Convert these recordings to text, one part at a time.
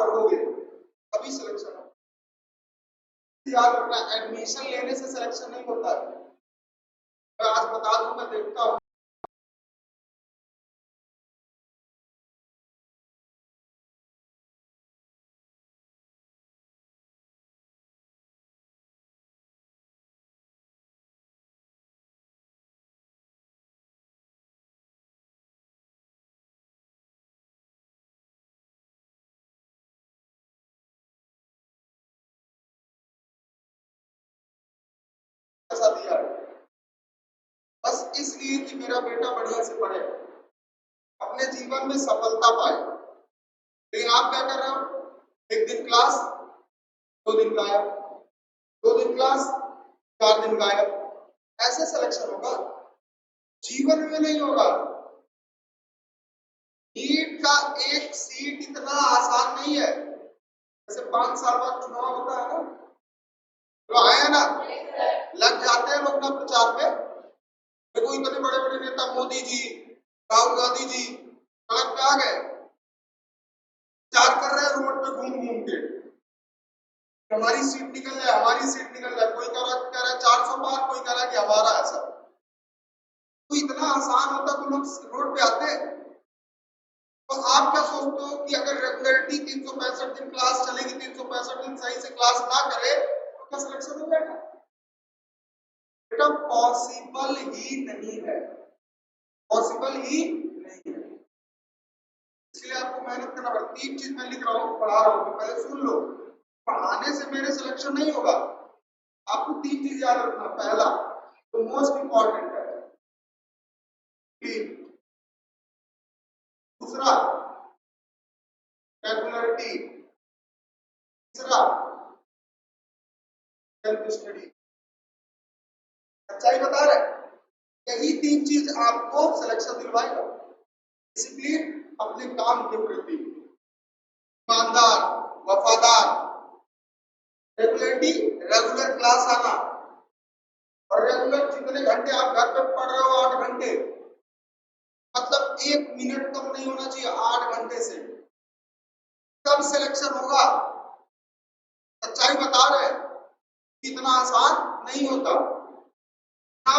पढ़ोगे तभी सिलेक्शन होगा। याद रखना, एडमिशन लेने से सिलेक्शन नहीं होता है। मैं आज बता दूं, मैं देखता हूँ ऐसा दिया है बस इसलिए कि मेरा बेटा बढ़िया से पढ़े, अपने जीवन में सफलता पाए। लेकिन आप क्या कर रहे हो, एक दिन क्लास, 2 दिन गायब, 2 दिन क्लास, 4 दिन गायब। ऐसे सिलेक्शन होगा, जीवन में नहीं होगा। नीट का एक सीट इतना आसान नहीं है। जैसे 5 साल बाद चुनाव होता है ना, तो आया ना, लग जाते हैं लोग ना प्रचार पे। देखो इतने बड़े बड़े नेता मोदी जी, राहुल गांधी जी सड़क पे आ गए, प्रचार कर रहे हैं रोड पे घूम घूम के, हमारी सीट निकल जाए, हमारी सीट निकल जाए। कोई कह रहा है 400 पार, कोई कह रहा है कि हमारा है सब। तो इतना आसान होता तो लोग रोड पे आते। तो आप क्या सोचते हो कि अगर रेगुलरिटी 365 दिन क्लास चलेगी, 365 दिन सही से क्लास ना करे तो क्या सिलेक्शन हो जाएगा? बेटा पॉसिबल ही नहीं है, पॉसिबल ही नहीं है। इसलिए आपको मेहनत करना पड़ेगा। 3 चीज मैं लिख रहा हूँ, पढ़ा रहा हूँ, पहले सुन लो। पढ़ाने से मेरे सिलेक्शन नहीं होगा। आपको 3 चीज याद रखना। पहला तो मोस्ट इंपॉर्टेंट है कि दूसरा रेगुलरिटी, तीसरा सेल्फ स्टडी। सच्चाई बता रहे, यही 3 चीज आपको सिलेक्शन दिलवाएगा। डिसिप्लिन, अपने काम के प्रति ईमानदार, वफादार, रेगुलरिटी, रेगुलर क्लास आना। और रेगुलर जितने घंटे आप घर पे पढ़ रहे हो, 8 घंटे, मतलब 1 मिनट कम नहीं होना चाहिए 8 घंटे से, तब सिलेक्शन होगा। सच्चाई बता रहे, इतना आसान नहीं होता। ना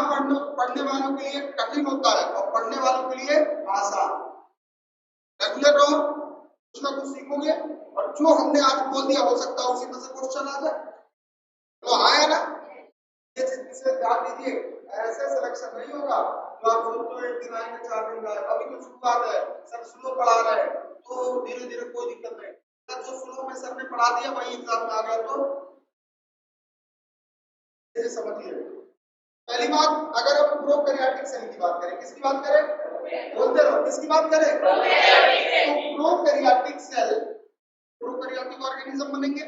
पढ़ने वालों के लिए कठिन होता है और पढ़ने वालों के लिए आसान। रेगुलर रहो, कुछ ना कुछ सीखोगे, और जो हमने आज बोल दिया हो सकता है उसी में से क्वेश्चन आ जाए। तो आया ना, ये चीज से ध्यान दीजिए। ऐसे सिलेक्शन नहीं होगा जो आप सोचते हो 1 दिन आएंगे 4 दिन का। अभी तो शुरुआत है, सर स्लो पढ़ा रहे हैं तो धीरे धीरे कोई दिक्कत नहीं। सर जो स्लो में सर ने पढ़ा दिया वही एग्जाम में आ गया तो ये समझिए। पहली बात, अगर हम प्रोकैरियोटिक सेल की बात करें, किसकी बात करें? बोलते रहो, किसकी बात करें? तो प्रोकैरियोटिक सेल, प्रोकैरियोटिक ऑर्गेनिज्म बनेंगे।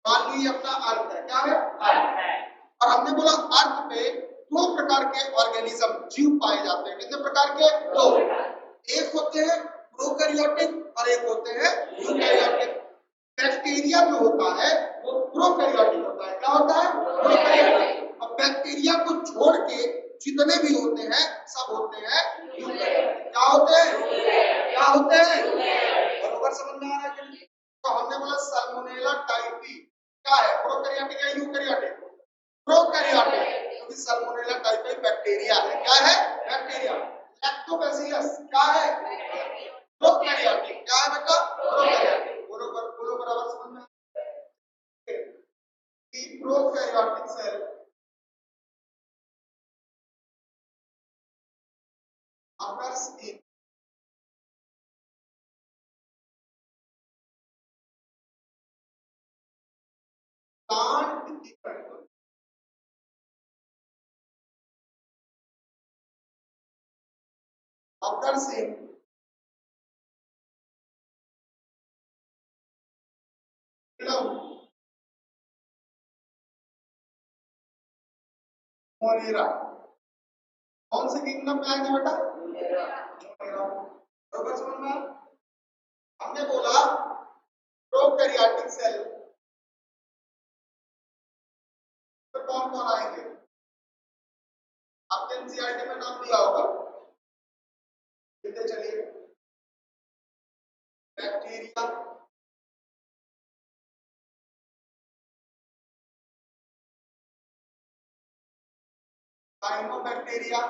मान लीजिए अपना अर्थ है, क्या है? अर्थ है। और हमने बोला अर्थ पे 2 प्रकार के ऑर्गेनिज्म, जीव पाए जाते हैं। कितने प्रकार के? 2। एक होते हैं प्रोकैरियोटिक और एक होते हैं यूकैरियोटिक। बैक्टीरिया जो होता है वो प्रोकैरियोटिक होता है। क्या होता है? प्रोकैरियोटिक। अब बैक्टीरिया को छोड़ के जितने भी होते हैं सब होते हैं यूकैरियोटिक। क्या होते हैं? क्या होते हैं? बरोबर समझ में आ रहा है कि नहीं? तो हमने बोला सल्मोनेला टाइफी क्या है, प्रोकैरियोटिक या यूकैरियोटिक? प्रोकैरियोटिक। क्योंकि सल्मोनेला टाइफी बैक्टीरिया है। क्या है? बैक्टीरिया। लैक्टोबैसिलस क्या है? प्रोकैरियोटिक। क्या है बेटा? प्रोकैरियोटिक। बरोबर, बोलो बराबर समझ में। कि प्रोकैरियोटिक सेल आपका स्किन, प्लांट की तरह अगर से मोनेरा, कौन से किंगडम में आएंगे बेटा? मोनेरा। बरोबर समझ में। हमने बोला प्रोकैरियोटिक सेल तो कौन कौन आएंगे? आपने एनसीईआरटी में नाम दिया होगा, लिखते चलिए। बैक्टीरिया, साइनोबैक्टीरिया,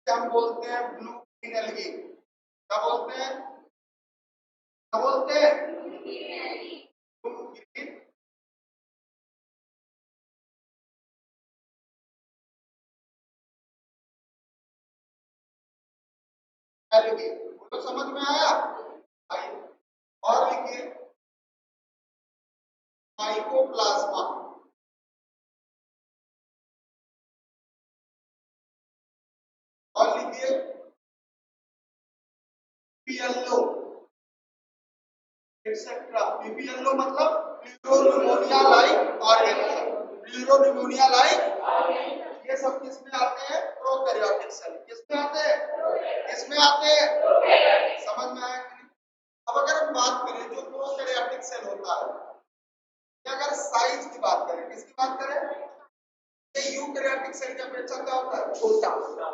हम बोलते हैं ब्लू ग्रीन एल्गी। क्या बोलते हैं? क्या बोलते हैं? Blue green algae. तो समझ में आया? आइए और लिखिए माइकोप्लाज्मा। और लिखिए पीएलओ एक्सेट्रा। पीपीएलओ मतलब pleuropneumonia like organism. Pleuropneumonia like ये सब किस में आते हैं? Prokaryotic cell. किस में आते हैं? किस में आते हैं? समझ में आया कि नहीं? अब अगर हम बात करें जो प्रोकैरियोटिक सेल होता है, अगर साइज की बात करें, किसकी बात करें? ये यूकैरियोटिक सेल की अपेक्षा क्या होता है? छोटा।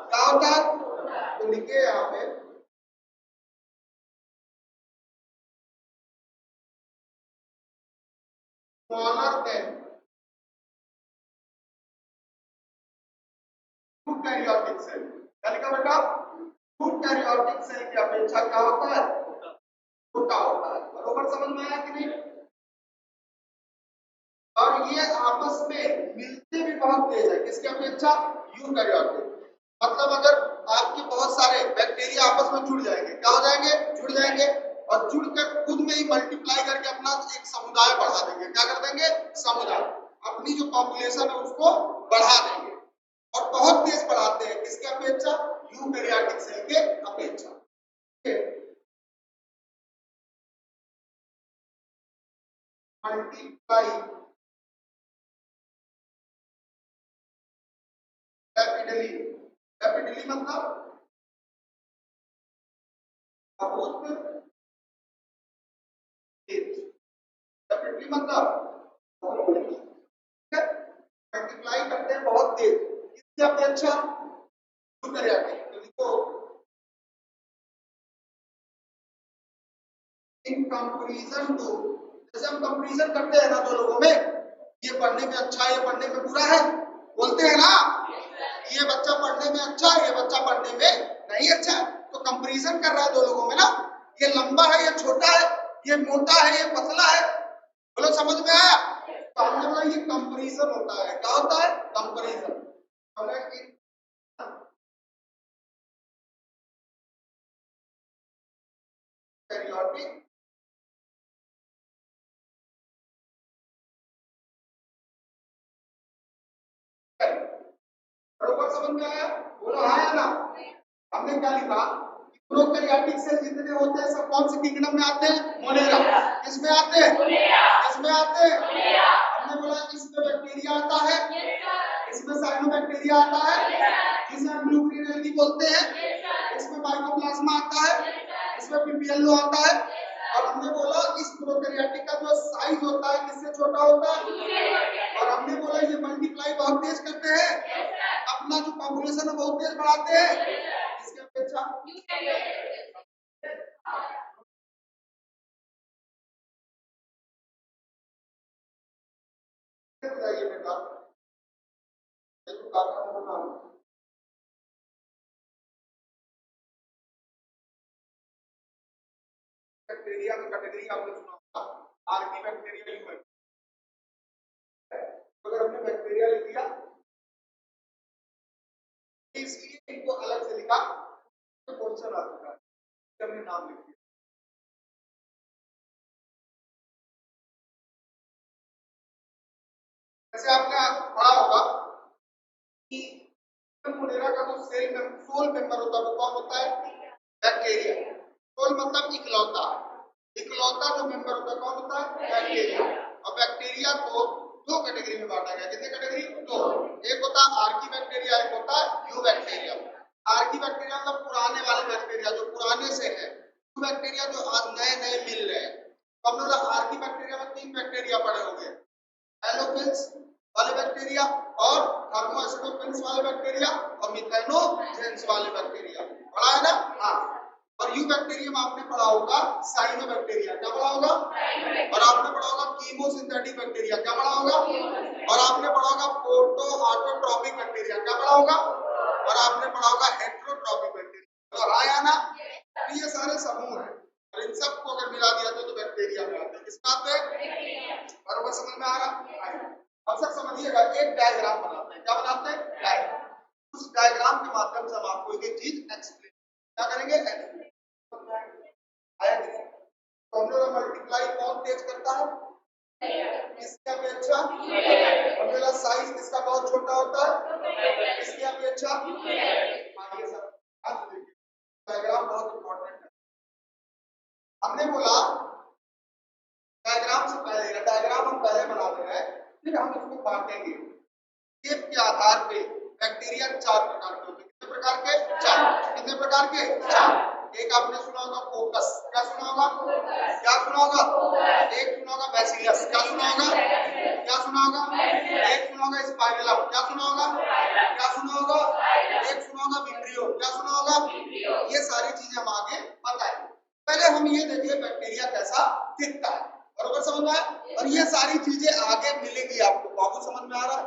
क्या होता है? तो लिखिए यहाँ पे स्मॉलर देन यूकैरियोटिक सेल। क्या लिखा बेटा? यूकैरियोटिक सेल की अपेक्षा क्या होता है? छोटा होता है। बरोबर समझ में आया कि नहीं? और ये आपस में मिलते भी बहुत तेज है। किसकी अपेक्षा? यूकैरियोटिक। मतलब अगर आपके बहुत सारे बैक्टीरिया आपस में जुड़ जाएंगे, क्या हो जाएंगे? जुड़ जाएंगे और जुड़कर खुद में ही मल्टीप्लाई करके अपना एक समुदाय बढ़ा देंगे। क्या कर देंगे? समुदाय। अपनी जो पॉपुलेशन है उसको बढ़ा देंगे और बहुत तेज बढ़ाते हैं। किसके अपेक्षा? यूकैरियोटिक सेल के अपेक्षा। Multiply rapidly. रैपिडली मतलब बहुत तेज। रैपिडली मतलब मल्टीप्लाई करते हैं बहुत तेज। इसकी अपेक्षा यूकैरियोटिक। तो लिखो इन कंपैरिजन टू। जैसे हम कंपैरिजन करते हैं ना दो लोगों में, ये पढ़ने में अच्छा है, ये पढ़ने में बुरा है, बोलते हैं ना? ये बच्चा पढ़ने में अच्छा है, ये बच्चा पढ़ने में नहीं अच्छा है। तो कंपैरिजन कर रहा है दो लोगों में ना, ये लंबा है, ये छोटा है, ये मोटा है, ये पतला है। बोलो समझ में आया? तो हमने बोला ये कंपैरिजन होता है। क्या होता है? कंपैरिजन। पेरियोडिक बरोबर समझ में आया? बोलो हाँ या ना? हमने क्या लिखा? प्रोकैरियोटिक सेल जितने होते हैं सब कौन से किंगडम में आते हैं? मोनेरा। किस में आते हैं? किस में आते हैं? हमने बोला इसमें बैक्टीरिया आता है, इसमें साइनोबैक्टीरिया आता है, जिसे ब्लू ग्रीन एल्गी बोलते हैं, इसमें माइकोप्लाज्मा आता है, इसमें पीपीएलओ आता है। और हमने बोला इस प्रोकैरियोटिक का जो साइज होता है किससे छोटा होता है? और हमने बोला ये मल्टीप्लाई बहुत तेज करते हैं, अपना जो पॉपुलेशन है बहुत तेज बढ़ाते हैं। इसके अपेक्षा बताइए बेटा, बैक्टीरिया की कैटेगरी आपने सुना होगा, आर्की बैक्टीरिया, यू बैक्टीरिया। अगर हमने बैक्टीरिया लिख दिया इसलिए इनको अलग से लिखा, तो क्वेश्चन आ चुका है, हमने नाम लिख दिया। जैसे आपने पढ़ा होगा कि मोनेरा का जो सोल मेंबर होता है वो कौन होता है? बैक्टीरिया। सोल मतलब इकलौता। इकलौता जो मेंबर होता है कौन होता है? बैक्टीरिया। और बैक्टीरिया को दो कैटेगरी में बांटा गया। कितने कैटेगरी? दो। एक होता है आर्की बैक्टीरिया, एक होता है यू बैक्टीरिया। आर्की बैक्टीरिया मतलब पुराने वाले बैक्टीरिया जो पुराने से है, यू बैक्टीरिया जो आज नए नए मिल रहे हैं। तो हम लोग आर्की बैक्टीरिया में तीन बैक्टीरिया पड़े होंगे, एलोफिल्स वाले बैक्टीरिया और थर्मोएसिडोफिल्स वाले बैक्टीरिया और मिथेनोजेंस वाले बैक्टीरिया। पढ़ा है ना? हाँ। और यू बैक्टीरिया मीडियम आपने पढ़ा होगा साइनोबैक्टीरिया, क्या पढ़ा होगा? और आपने पढ़ा होगा कीमोसिंथेटिक बैक्टीरिया, क्या पढ़ा होगा? और आपने पढ़ा होगा फोटो ऑटोट्रॉपिक बैक्टीरिया, क्या पढ़ा होगा? और आपने पढ़ा होगा हेटेरोट्रॉपिक बैक्टीरिया। तो हाँ या ना? तो ये सारे समूह हैं और इन सबको अगर मिला दिया तो बैक्टीरिया में आते हैं। किस बात पे? बरोबर समझ में आ रहा? अब सब समझिएगा, एक डायग्राम बनाते हैं। क्या बनाते हैं? डायग्राम। उस डायग्राम के माध्यम से हम आपको एक चीज एक्सप्लेन क्या करेंगे? आया कि नहीं? तो हम लोग मल्टीप्लाई कौन तेज करता है? किसकी अपेक्षा? फॉर्मूला साइज किसका बहुत छोटा होता है? किसकी अपेक्षा? हाँ, ये सब डायग्राम बहुत इंपॉर्टेंट है। हमने बोला डायग्राम से पहले, डायग्राम हम पहले बनाते हैं, फिर हम इसको बांटेंगे। शेप के आधार पे बैक्टीरिया 4 प्रकार के होते हैं। कितने प्रकार के? 4। कितने प्रकार के? 4। एक आपने सुना होगा फोकस, क्या सुना होगा? क्या सुना होगा? एक सुना होगा बैसिलस, क्या सुना होगा? क्या सुना होगा? एक सुना होगा स्पाइरलम, क्या सुना होगा? क्या सुना होगा? एक सुना होगा विब्रियो, क्या सुना होगा? ये सारी चीजें हम आगे बताएंगे। पहले हम ये देखिए बैक्टीरिया कैसा दिखता है। बरोबर समझ में आया? और ये सारी चीजें आगे मिलेगी आपको। बाबू समझ में आ रहा है?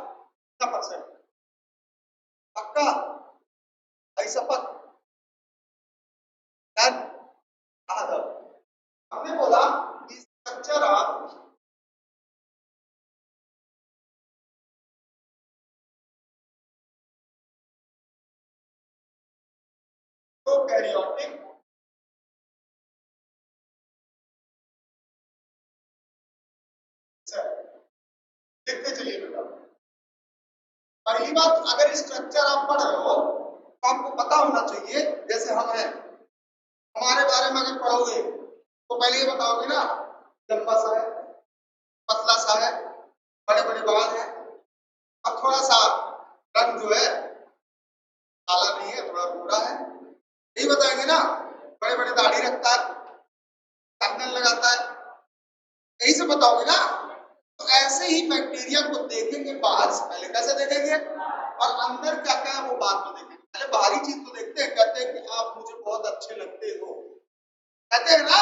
100% पक्का? ऐसा पक्का हमने बोला कि स्ट्रक्चर ऑफ प्रोकैरियोटिक देखते चलिए बेटा। पहली बात, अगर स्ट्रक्चर आप पढ़ रहे हो तो आपको पता होना चाहिए, जैसे हम हैं, हमारे बारे में अगर पढ़ोगे तो पहले ये बताओगे ना, लंबा सा है, पतला सा है, बड़े बड़े बाल है, अब थोड़ा सा रंग जो है काला नहीं है, थोड़ा गोरा है, यही बताएंगे ना। बड़े बड़े दाढ़ी रखता है, कंगन लगाता है, यही से बताओगे ना। तो ऐसे ही बैक्टीरिया को देखेंगे बाहर से पहले, कैसे देखेंगे, और अंदर क्या क्या है वो बाद में देखेंगे। पहले बाहरी चीज को देखते हैं, कहते हैं कि आप मुझे बहुत अच्छे लगते हो, कहते हैं ना।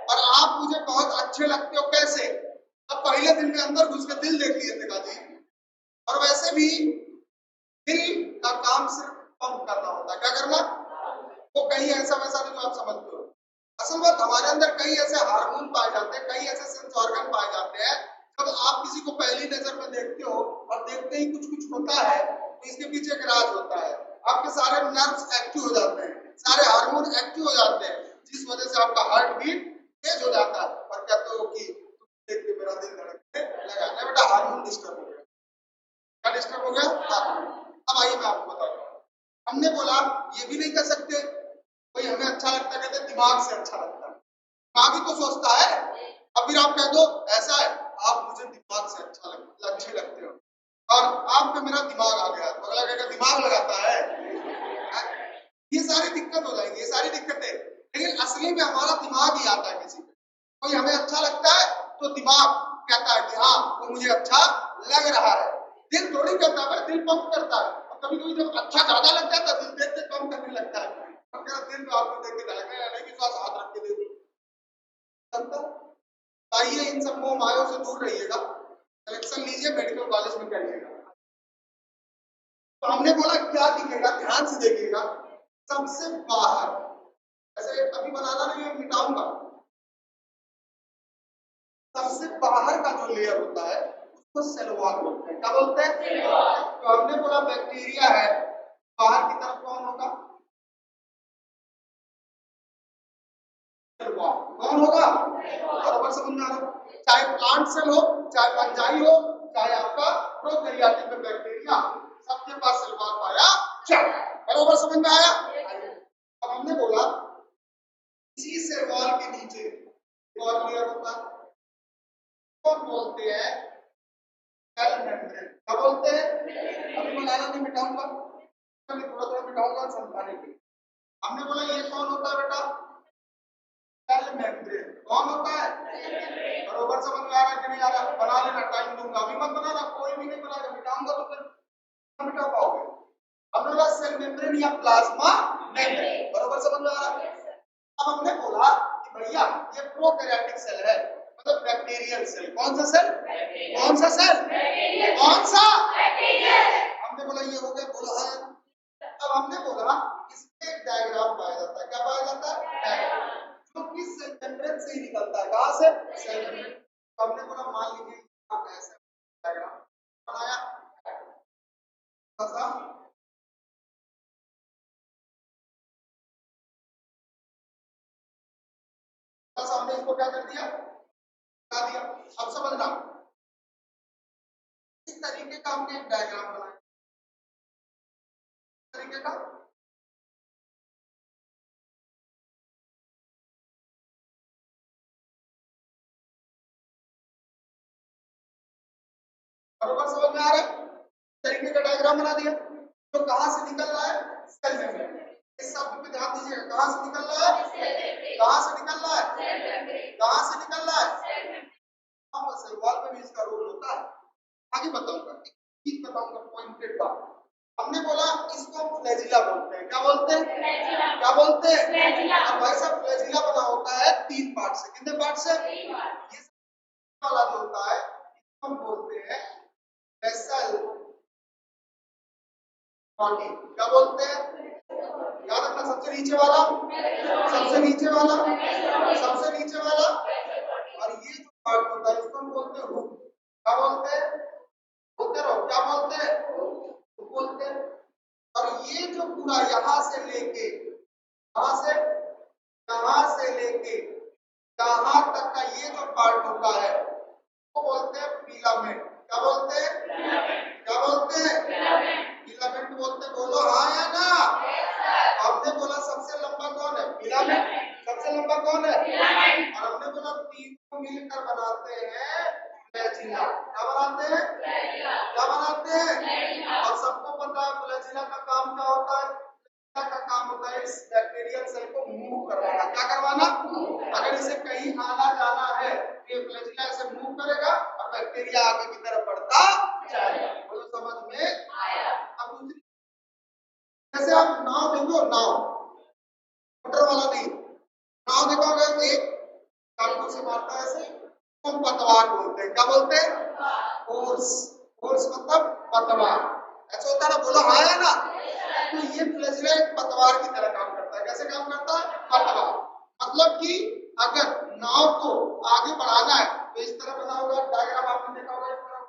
और आप मुझे बहुत अच्छे लगते हो कैसे? अब पहले दिन में अंदर घुस के दिल देख लिए थे जी। और वैसे भी दिल का काम सिर्फ पंप करना होता है। क्या करना? वो कहीं ऐसा वैसा नहीं जो आप समझते हो। असल बात, हमारे अंदर कई ऐसे हार्मोन पाए जाते हैं, कई ऐसे सेंस ऑर्गन पाए जाते हैं। जब आप किसी को पहली नजर में देखते हो और देखते ही कुछ कुछ होता है तो इसके पीछे एक राज होता है। आपके सारे नर्व्स एक्टिव हो जाते हैं, सारे हार्मोन एक्टिव हो जाते हैं, जिस वजह से आपका हार्ट बीट तेज हो जाता है और कहते हो कि देख के मेरा दिल धड़कने लगा। नहीं बेटा, हार्मोन डिस्टर्ब हो गया। क्या डिस्टर्ब हो गया? अब आइए मैं आपको बताता हूँ। हमने बोला ये भी नहीं कर सकते कोई हमें अच्छा लगता, कहते दिमाग से अच्छा लगता है। दिमाग ही तो सोचता है। अब फिर आप कह दो ऐसा है, आप मुझे दिमाग से अच्छे लगते हो, और आपका मेरा दिमाग आ गया तो अगला कहेगा दिमाग लगाता है। ये सारी दिक्कत हो जाएगी, ये सारी दिक्कतें। लेकिन असली में हमारा दिमाग ही आता है किसी पे। कोई हमें अच्छा लगता है तो दिमाग कहता है कि हाँ वो मुझे अच्छा लग रहा है। दिल थोड़ी करता है, दिल पंप करता है। और कभी कभी जब अच्छा ज्यादा लग जाता है दिल देख के कम करने लगता है। दिल तो आपको देख के धड़कने लगेगा कि साथ हाथ रख के देखो। आइए इन सब मोह मायों से दूर रहिएगा, सिलेक्शन लीजिए, मेडिकल कॉलेज में करिएगा। तो हमने बोला क्या दिखेगा, ध्यान से देखिएगा। सबसे बाहर, ऐसे अभी बनाना नहीं है, मिटाऊंगा। सबसे बाहर का जो लेयर होता है उसको सेल वॉल बोलते हैं। क्या बोलते हैं? तो हमने बोला बैक्टीरिया है, बाहर की तरफ कौन होगा? Cell wall. कौन होगा? बराबर समझ में आ रहा? चाहे प्लांट सेल हो, चाहे फंजाई हो, चाहे आपका प्रोकैरियोटिक में बैक्टीरिया, सबके पास सेल वॉल पाया जाता है। बराबर समझ में आया? अब हमने बोला इसी सेल वॉल के नीचे और लेयर होता है, कौन बोलते हैं? Cell membrane. क्या बोलते हैं? अभी बनाना नहीं, मिटाऊंगा, थोड़ा थोड़ा मिटाऊंगा समझाने के लिए। हमने बोला ये कौन होता है बेटा? Cell membrane. कौन होता है? बरोबर समझ में आ रहा है कि नहीं आ रहा? बना लेना, टाइम दूंगा, अभी मत बनाना, कोई भी नहीं बनाएगा, मिटाऊंगा तो फिर मिटा पाओगे। हमने बोला सेल मेम्ब्रेन या प्लाज्मा मेम्ब्रेन। बरोबर समझ में आ रहा है? अब हमने बोला कि भैया ये प्रोकैरियोटिक सेल है, मतलब बैक्टीरियल सेल। कौन सा सेल? कौन सा सेल? कौन सा? हमने बोला ये हो गया, बोला है। अब हमने बोला इसमें एक डायग्राम पाया जाता है। क्या पाया जाता है? डायग्राम, जो कि सेल मेम्ब्रेन से ही निकलता है। कहां से? Cell membrane. तो हमने बोला मान लीजिए आप ऐसे डायग्राम बनाया, ऐसा बस हमने इसको क्या कर दिया? बता दिया। अब समझना, इस तरीके का हमने एक डायग्राम बनाया, इस तरीके का। बरोबर समझ में आ रहा है? इस तरीके का डायग्राम बना दिया। तो कहां से निकल रहा है? Cell membrane. इस शब्द पे ध्यान दीजिएगा, कहां से निकल रहा है? कहां से निकल रहा है? कहां से निकल रहा है? हाँ, सेल वॉल में भी इसका रोल होता है। आगे बताऊंगा, चीज बताऊंगा, पॉइंटेड बात। हमने बोला इसको फ्लैजिला बोलते हैं। क्या बोलते हैं? क्या बोलते हैं? अब भाई साहब फ्लैजिला बना होता है 3 पार्ट से। कितने पार्ट से? ये वाला जो होता है इसको हम बोलते हैं वेसल बॉडी। क्या बोलते हैं? याद रखना, सबसे नीचे वाला, सबसे नीचे वाला, सबसे नीचे वाला। और ये जो पार्ट होता है इसको हम बोलते हैं हुक। क्या बोलते हैं? बोलते रहो, क्या बोलते हैं? हुक बोलते हैं। और ये जो पूरा यहां से लेके, कहां से, कहां से लेके कहां तक का ये जो पार्ट होता है वो बोलते हैं फिलामेंट। क्या बोलते हैं? क्या बोलते हैं? फिलामेंट बोलते हैं। बोलो हाँ या ना? हमने बोला सबसे लंबा कौन है? फिलामेंट। सबसे लंबा कौन है? फिलामेंट। और हमने बोला तीनों मिलकर बनाते हैं फ्लैजिला। क्या बनाते हैं? क्या बनाते हैं? और सबको पता है फ्लैजिला का काम क्या होता है? का काम होता है इस बैक्टीरियल सेल को मूव करवाना। क्या करवाना? अगर इसे कहीं आना जाना है ये फ्लैजिला से मूव करेगा और बैक्टीरिया आगे की तरफ बढ़ता जाएगा। बोलो समझ में आया? अब दूसरी, जैसे आप नाव देखो, नाव मोटर वाला नहीं, नाव देखोगे एक चाकू से मारता है ऐसे, तो पतवार बोलते हैं। क्या बोलते हैं? फोर्स। फोर्स मतलब पतवार। ऐसा होता है ना? बोलो हाँ या ना? तो ये फ्लैजिला एक पतवार की तरह काम करता है। कैसे काम करता है? पतवार। मतलब कि अगर नाव को आगे बढ़ाना है तो इस तरह बना होगा, डायग्राम आपने देखा होगा, इस तरह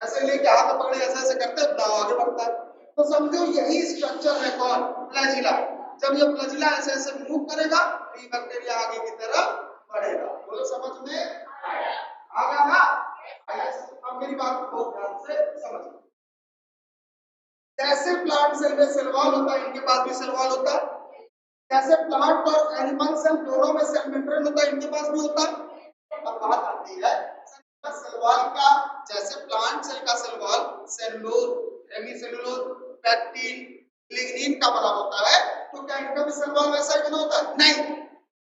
ऐसे लेके हाथ पकड़े ऐसे ऐसे करते हैं, नाव आगे बढ़ता है। तो समझो यही स्ट्रक्चर है कौन? फ्लैजिला। जब ये फ्लैजिला ऐसे ऐसे मूव करेगा तो ये बैक्टीरिया आगे की तरफ बढ़ेगा। बोलो समझ में आ गया ना? अब मेरी बात को बहुत ध्यान से समझो। जैसे प्लांट सेल में सेल वॉल होता है, इनके पास भी सेल वॉल होता है। जैसे प्लांट और एनिमल सेल दोनों में सेल मेम्ब्रेन होता है, इनके पास भी होता है। अब बात आती है सेल वॉल का। जैसे प्लांट सेल का cell wall cellulose, hemicellulose, pectin, lignin का बना होता है, तो क्या इनका भी सेल वॉल वैसा ही बना होता है? नहीं,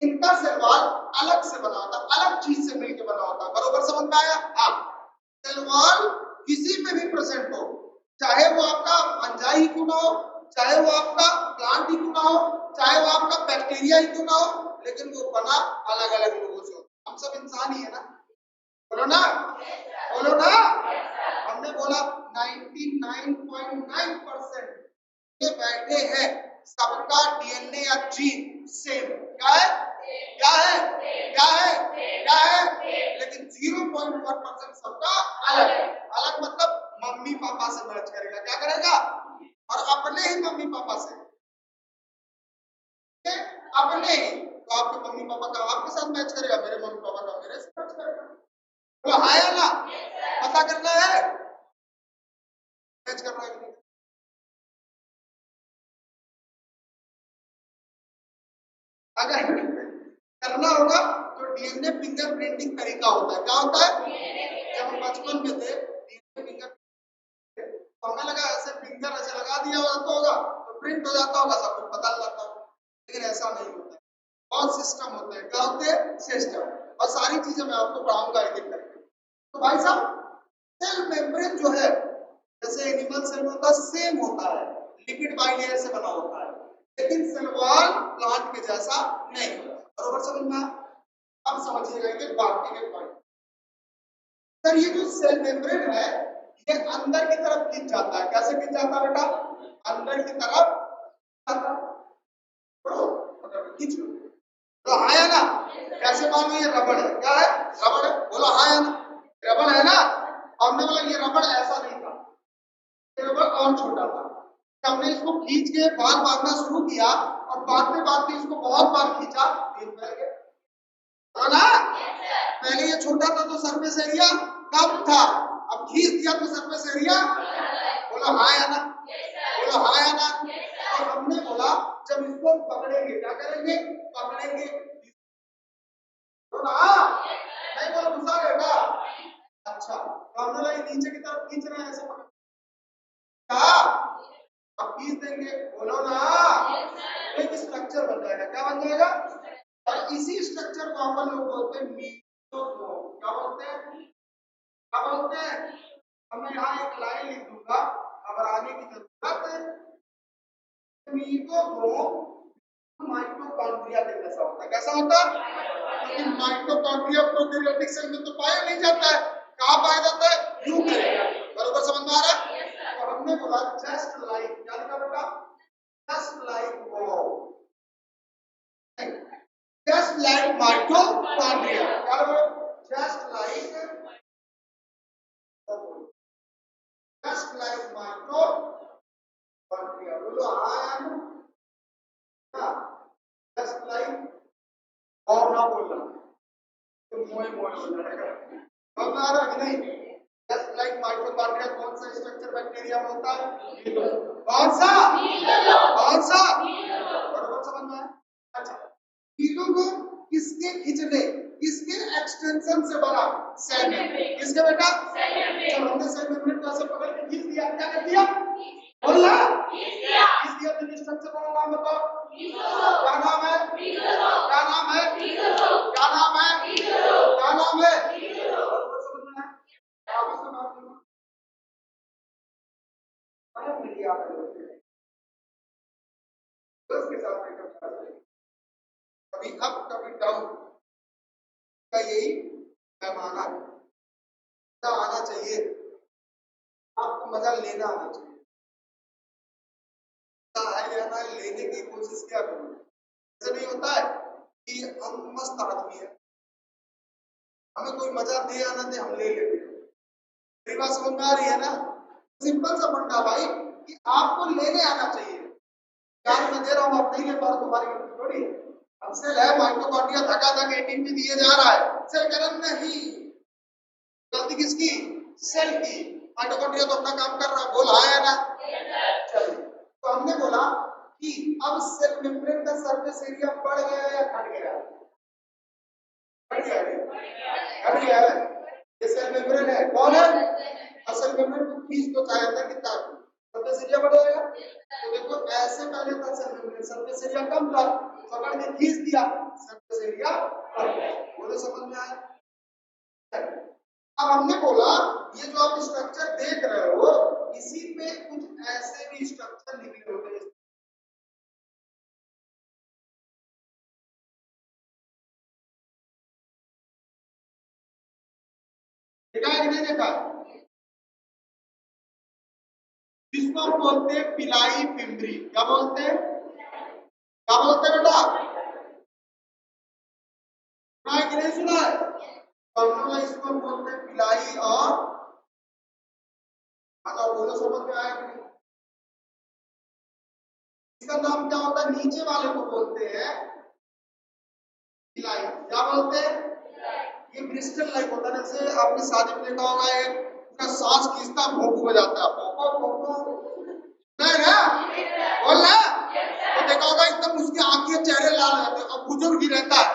इनका सेल वॉल अलग से बना होता है, अलग चीज से मिलकर बना होता है। बरोबर समझ में आया? हाँ, सेल वॉल किसी में भी प्रेजेंट हो, चाहे वो आपका फंजाई ही क्यों ना हो, चाहे वो आपका प्लांट ही क्यों ना हो, चाहे वो आपका बैक्टीरिया ही क्यों ना हो, लेकिन वो बना अलग अलग लोगों से हो। हम सब इंसान ही है ना? बोलो ना, बोलो ना। हमने बोला 99.9% ये बैठे हैं, सबका डीएनए या जीन सेम। क्या है? क्या है? क्या है? क्या है? लेकिन 0.1% सबका अलग है। अलग मतलब मम्मी पापा से मैच करेगा। क्या करेगा? और अपने ही मम्मी पापा से, अपने ही। तो आपके मम्मी पापा का आपके साथ मैच करेगा, मेरे मम्मी पापा का मेरे साथ मैच करेगा। तो हाँ या ना? पता करना है, मैच करना है कि नहीं? अगर करना होगा तो डीएनए फिंगरप्रिंटिंग तरीका होता है। क्या होता है? जब हम बचपन में थे डीएनए फिंगर, तो हमें लगा ऐसे फिंगर ऐसे लगा दिया होगा तो प्रिंट हो जाता होगा, सब कुछ पता लगता होगा, लेकिन ऐसा नहीं होता है। बहुत सिस्टम होते हैं। क्या होते हैं? सिस्टम। और सारी चीजें मैं आपको पढ़ाऊंगा एक एक करके। तो भाई साहब सेल मेम्ब्रेन जो है जैसे एनिमल सेल में होता है सेम होता है, लिपिड बाइलेयर से बना होता है। लेकिन सलवार प्लांट के जैसा नहीं होता। बरोबर समझ में? अब समझिएगा एक बात, एक पॉइंट। सर ये जो सेल मेम्ब्रेन है ये अंदर की तरफ खींच जाता है। कैसे खींच जाता है बेटा? अंदर की तरफ आता है। मतलब खींच लो तो हाँ या ना? कैसे मानो ये रबड़ है? क्या है? रबड़ है। बोलो हाँ या ना? रबड़ है ना? हमने बोला ये रबड़ ऐसा नहीं था, ये रबड़ और छोटा था। हमने इसको खींच के बाल बांधना शुरू किया और बांधते बांधते इसको बहुत बार खींचा, फिर फैल गया। तो ना पहले ये छोटा था तो सरफेस एरिया कम था, अब खींच दिया तो सरफेस एरिया। बोलो हाँ या ना? बोलो हाँ या ना? तो हमने बोला जब इसको पकड़ेंगे क्या करेंगे? पकड़ेंगे। तो ना नहीं बोलो गुस्सा बेटा। अच्छा तो हमने बोला नीचे की तरफ खींच रहे हैं ऐसे पकड़ क्या? अब खींच देंगे। बोलो ना एक स्ट्रक्चर बन जाएगा। क्या बन जाएगा? और इसी स्ट्रक्चर को अपन लोग बोलते हैं मीसोसोम। क्या बोलते हैं? क्या बोलते हैं? अब मैं यहाँ एक लाइन लिख दूंगा, घबराने की जरूरत नहीं। मीसोसोम माइटोकॉन्ड्रिया के जैसा होता है। कैसा होता है? लेकिन माइटोकॉन्ड्रिया प्रोकैरियोटिक सेल में तो पाया नहीं जाता है। कहाँ पाया जाता है? यूकैरियोट। बरोबर समझ में आ रहा है? तो हमने बोला जस्ट लाइक, क्या लिखा बेटा? जस्ट लाइक वो, just like mitochondria. क्या बोलो? just like mitochondria। बोलो हाँ या just like, और ना बोलना तो मोए मोए हो जाएगा। समझ आ रहा कि नहीं? just like mitochondria कौन सा स्ट्रक्चर बैक्टीरिया में होता है? कौन सा? कौन सा? बरोबर समझ में आया? अच्छा मीसोसोम किसके खींचने, किसके एक्सटेंशन से बना? Cell membrane. किसके बेटा? Cell membrane. जब हमने सेल मेम्ब्रेन को ऐसे पकड़ के खींच दिया, क्या कर दिया? बोलना खींच दिया। खींच दिया तो स्ट्रक्चर का नाम बताओ। मीसोसोम। क्या नाम है? मीसोसोम। क्या नाम है? मीसोसोम। क्या नाम है? मीसोसोम। क्या नाम है? मीसोसोम। समझ में आया? आगे से बात करो। अरे मेरी याद है बस के साथ एकदम कभी अप कभी डाउन का यही पैमाना है। मजा आना चाहिए, आपको मजा लेना आना चाहिए। है या ना लेने की कोशिश क्या करो। ऐसा नहीं होता है कि हम मस्त आदमी है, हमें कोई मजा दे या ना दे हम ले लेते हैं। मेरी बात समझ में आ रही है ना? सिंपल सा फंडा भाई कि आपको लेने आना चाहिए। ज्ञान मैं दे रहा हूँ, आप नहीं ले पा रहे, तुम्हारी गलती थोड़ी है। अब सेल है माइटोकॉन्ड्रिया धक्का-धक एटीपी दिए जा रहा है, सेल गलत नहीं। गलती किसकी? सेल की। माइटोकॉन्ड्रिया तो अपना काम कर रहा है। बोल हाँ या ना? चलिए तो हमने बोला कि अब सेल मेम्ब्रेन का सरफेस एरिया बढ़ गया या घट गया? बढ़ गया है। घट गया है। ये सेल मेम्ब्रेन है। कौन है? सेल मेम्ब्रेन को खींच तो चाहे अंदर की तरफ सरफेस एरिया बढ़ जाएगा। तो देखो ऐसे पहले था सेल मेम्ब्रेन, सरफेस एरिया कम था, पकड़ के खींच दिया, सरफेस एरिया बढ़ गया। बोलो समझ में आया? अब हमने बोला ये जो आप स्ट्रक्चर देख रहे हो इसी पे कुछ ऐसे भी स्ट्रक्चर निकले होते हैं। देखा है कि नहीं देखा? जिसको हम बोलते हैं पिलाई फिम्बरी। क्या बोलते हैं? क्या बोलते हैं बेटा? सुना है कि नहीं सुना है? तो इसको हम बोलते हैं पिलाई और अच्छा बोलो समझ में आया कि नहीं? इसका नाम क्या होता है? नीचे वाले को बोलते हैं पिलाई। क्या बोलते हैं? ये ब्रिस्टल लाइक होता है। जैसे आपने शादी में देखा होगा एक पूरा सांस खींचता भोंपू बजाता है, भोंपू भोंपू नहीं ना? बोल ना? तो देखा होगा एकदम उसकी आंखें चेहरे लाल रहते हैं और बुजुर्ग ही रहता है।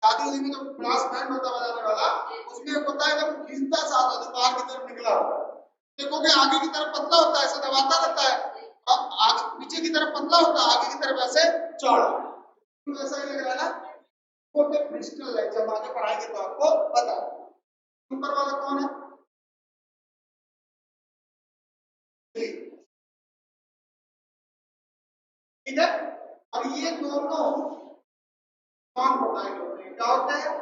शादी में जो क्लास बैंड होता बजाने वाला उसमें एक होता है जब खींचता साथ होता बाहर की तरफ निकला होता है। देखोगे आगे की तरफ पतला होता है, ऐसे दबाता रहता है, और आगे पीछे की तरफ पतला होता है, आगे की तरफ ऐसे चौड़ा। ऐसा ही लग रहा है ना? वो तो क्रिस्टल है, जब आगे पढ़ाएंगे तो आपको बता। ऊपर वाला कौन है? ठीक है, और ये दोनों नॉन मोटाइल होते हैं। क्या होते हैं?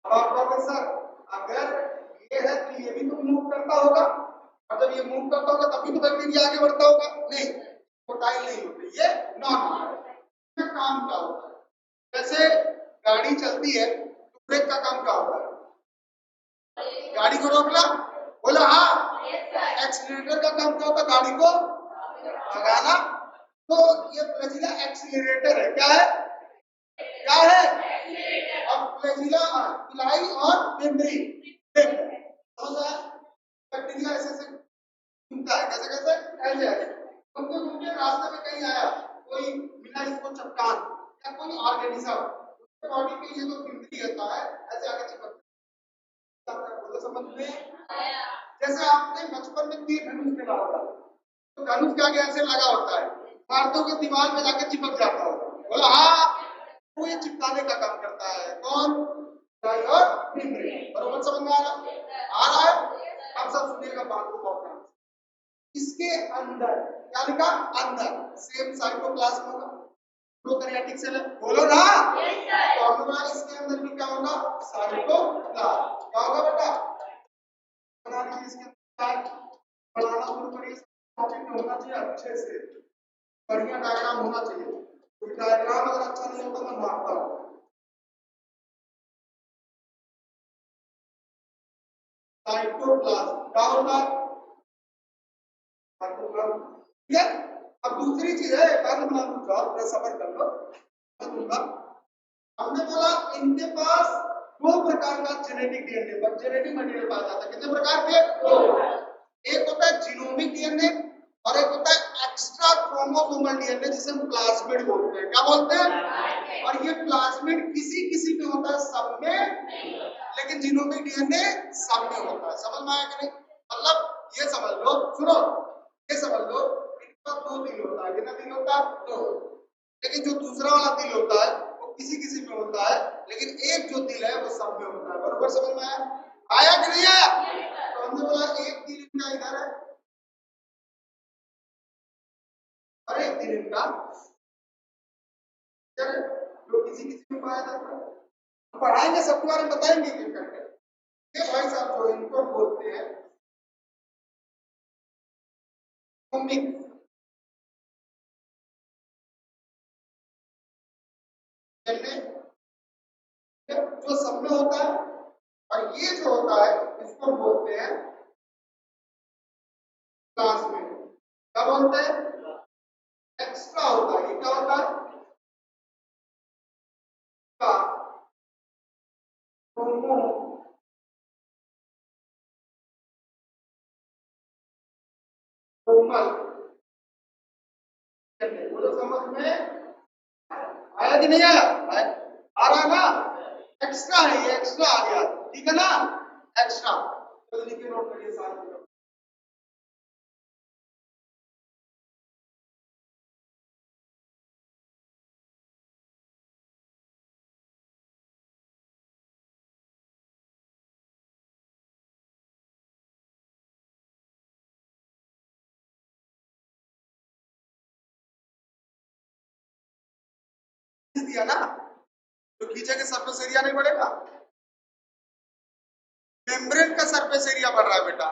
अब आप कहोगे सर अगर ये है तो ये भी तो मूव करता होगा, और जब ये मूव करता होगा तभी तो बैक्टीरिया आगे बढ़ता होगा। नहीं, मोटाइल नहीं होते, ये नॉन मोटाइल। इसका काम क्या होता है? जैसे गाड़ी चलती है तो ब्रेक का काम क्या होता है? गाड़ी को रोकना। बोला हाँ। एक्सीलरेटर का काम क्या होता है? गाड़ी को भगाना। तो ये फ्लैजिला एक्सीलरेटर है। क्या है? क्या है? अब फ्लैजिला पिलाई और मेम्ब्रेन बैक्टीरिया ऐसे ऐसे घूमता है। कैसे कैसे? ऐसे ऐसे घूमते घूमते रास्ते में कहीं आया, कोई मिला इसको चट्टान या कोई ऑर्गेनिज्म, उसके बॉडी पे ये जो मेम्ब्रेन होता है ऐसे आगे चिपक बोलो, समझ में आया? जैसे आपने बचपन में तीर धनुष खेला होगा, तो धनुष के आगे ऐसे लगा होता है, मारते हो दीवार में जाकर चिपक जाता होगा। बोला हाँ, वो ये चिपकाने का काम करता है। कौन? और बरोबर समझ में आ रहा है? अब सब सुनिएगा बात को बहुत ध्यान से। इसके अंदर क्या लिखा? अंदर सेम साइटोप्लाज्म होगा, प्रोकैरियोटिक सेल है। बोलो ना। तो हमारा इसके अंदर भी क्या होगा? साइटोप्लाज्म। क्या होगा बेटा? बना लीजिए इसके अंदर, बनाना शुरू करिए। टॉपिक में होना चाहिए अच्छे से, बढ़िया डायग्राम होना चाहिए। कोई डायग्राम अगर अच्छा नहीं होता मैं मारता हूँ। साइटोप्लाज्म क्या होता है? साइटोप्लाज्म। ठीक है। अब दूसरी चीज है, बाद में बना दूंगा, थोड़ा सब्र कर लो, मैं दूंगा। हमने बोला इनके पास दो प्रकार का जेनेटिक डीएनए पर जेनेटिक मटेरियल पाया जाता है। कितने प्रकार के? दो। एक होता है जीनोमिक डीएनए और एक होता है एक्स्ट्रा क्रोमोसोमल डीएनए, जिसे हम प्लाज्मिड बोलते हैं। क्या बोलते हैं? और ये प्लाज्मिड किसी किसी में होता है, सब में, लेकिन जीनोमिक डीएनए सब में होता है। समझ में आया कि नहीं? मतलब ये समझ लो, सुनो, ये समझ लो इनका दो दिल होता है। कितना दिल होता है? दो। लेकिन जो दूसरा वाला दिल होता है वो किसी किसी में होता है, लेकिन एक जो दिल है वो सब में होता है। बरोबर समझ में आया? आया कि नहीं आया? तो हमने बोला एक दिल इनका इधर है और एक दिल इनका इधर है, जो किसी किसी में पाया जाता है। पढ़ाएंगे, सबके बारे में बताएंगे कि करके। ये भाई साहब जो इनको बोलते हैं ओमिक डीएनए, जो सब में होता है। और ये जो होता है इसको बोलते हैं प्लाज्मिड। क्या बोलते हैं? एक्स्ट्रा होता है। ये क्या होता है? का क्रोमोसोमल। बोलो समझ में आया कि नहीं आया? आ रहा है ना? एक्स्ट्रा है, ये एक्स्ट्रा आ गया। ठीक है ना? एक्स्ट्रा। तो लिखिए, नोट करिए साथ। दिया ना, तो खींचे के सरफेस एरिया नहीं बढ़ेगा? मेम्ब्रेन का सरफेस एरिया बढ़ रहा है बेटा,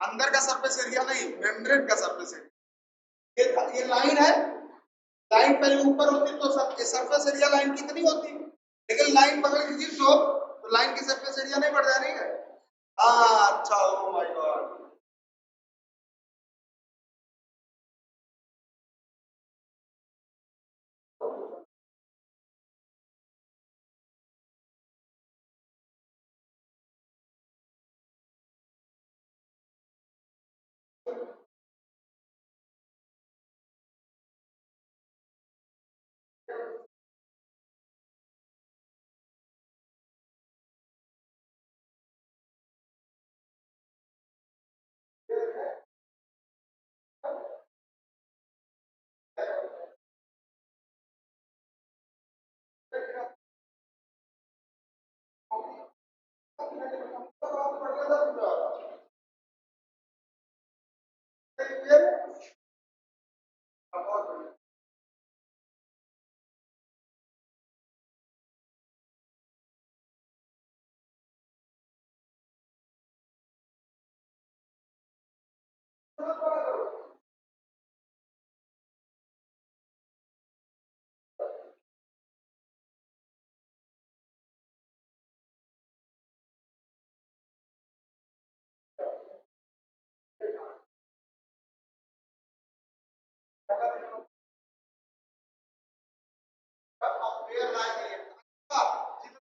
अंदर का सरफेस एरिया नहीं, मेम्ब्रेन का सरफेस एरिया। ये लाइन है, लाइन पहले ऊपर होती तो सरफेस एरिया लाइन कितनी होती, लेकिन लाइन पकड़ के खींचो तो लाइन की सरफेस एरिया नहीं बढ़ जाएगी है। अच्छा, ओ माय गॉड।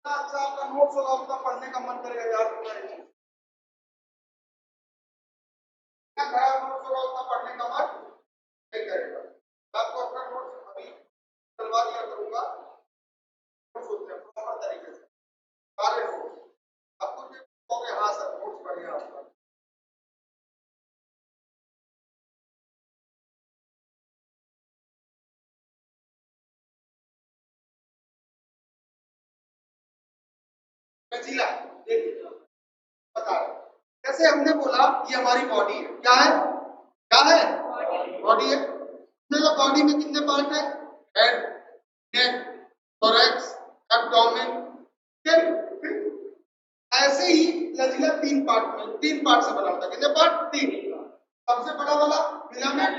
अच्छा आपका नोट्स होगा उसका पढ़ने का मन करेगा यार पूरा ये चीज। क्या खराब नोट्स होगा उसका पढ़ने का मन नहीं करेगा। मैं आपको अपना नोट्स अभी चलवा दिया करूंगा, नोट्स होते हैं प्रॉपर तरीके से सारे नोट्स। आपको जो कहोगे हाँ सर नोट्स बढ़िया आपका। लचीला देखिए बता रहे जैसे हमने बोला ये हमारी बॉडी है, क्या है, क्या है, बॉडी है। हमने बॉडी में कितने पार्ट है, हेड, नेक, थोरैक्स, एब्डोमेन, फिर ऐसे ही लचीला तीन पार्ट से बना होता है। कितने पार्ट, तीन। सबसे बड़ा वाला फिलामेंट,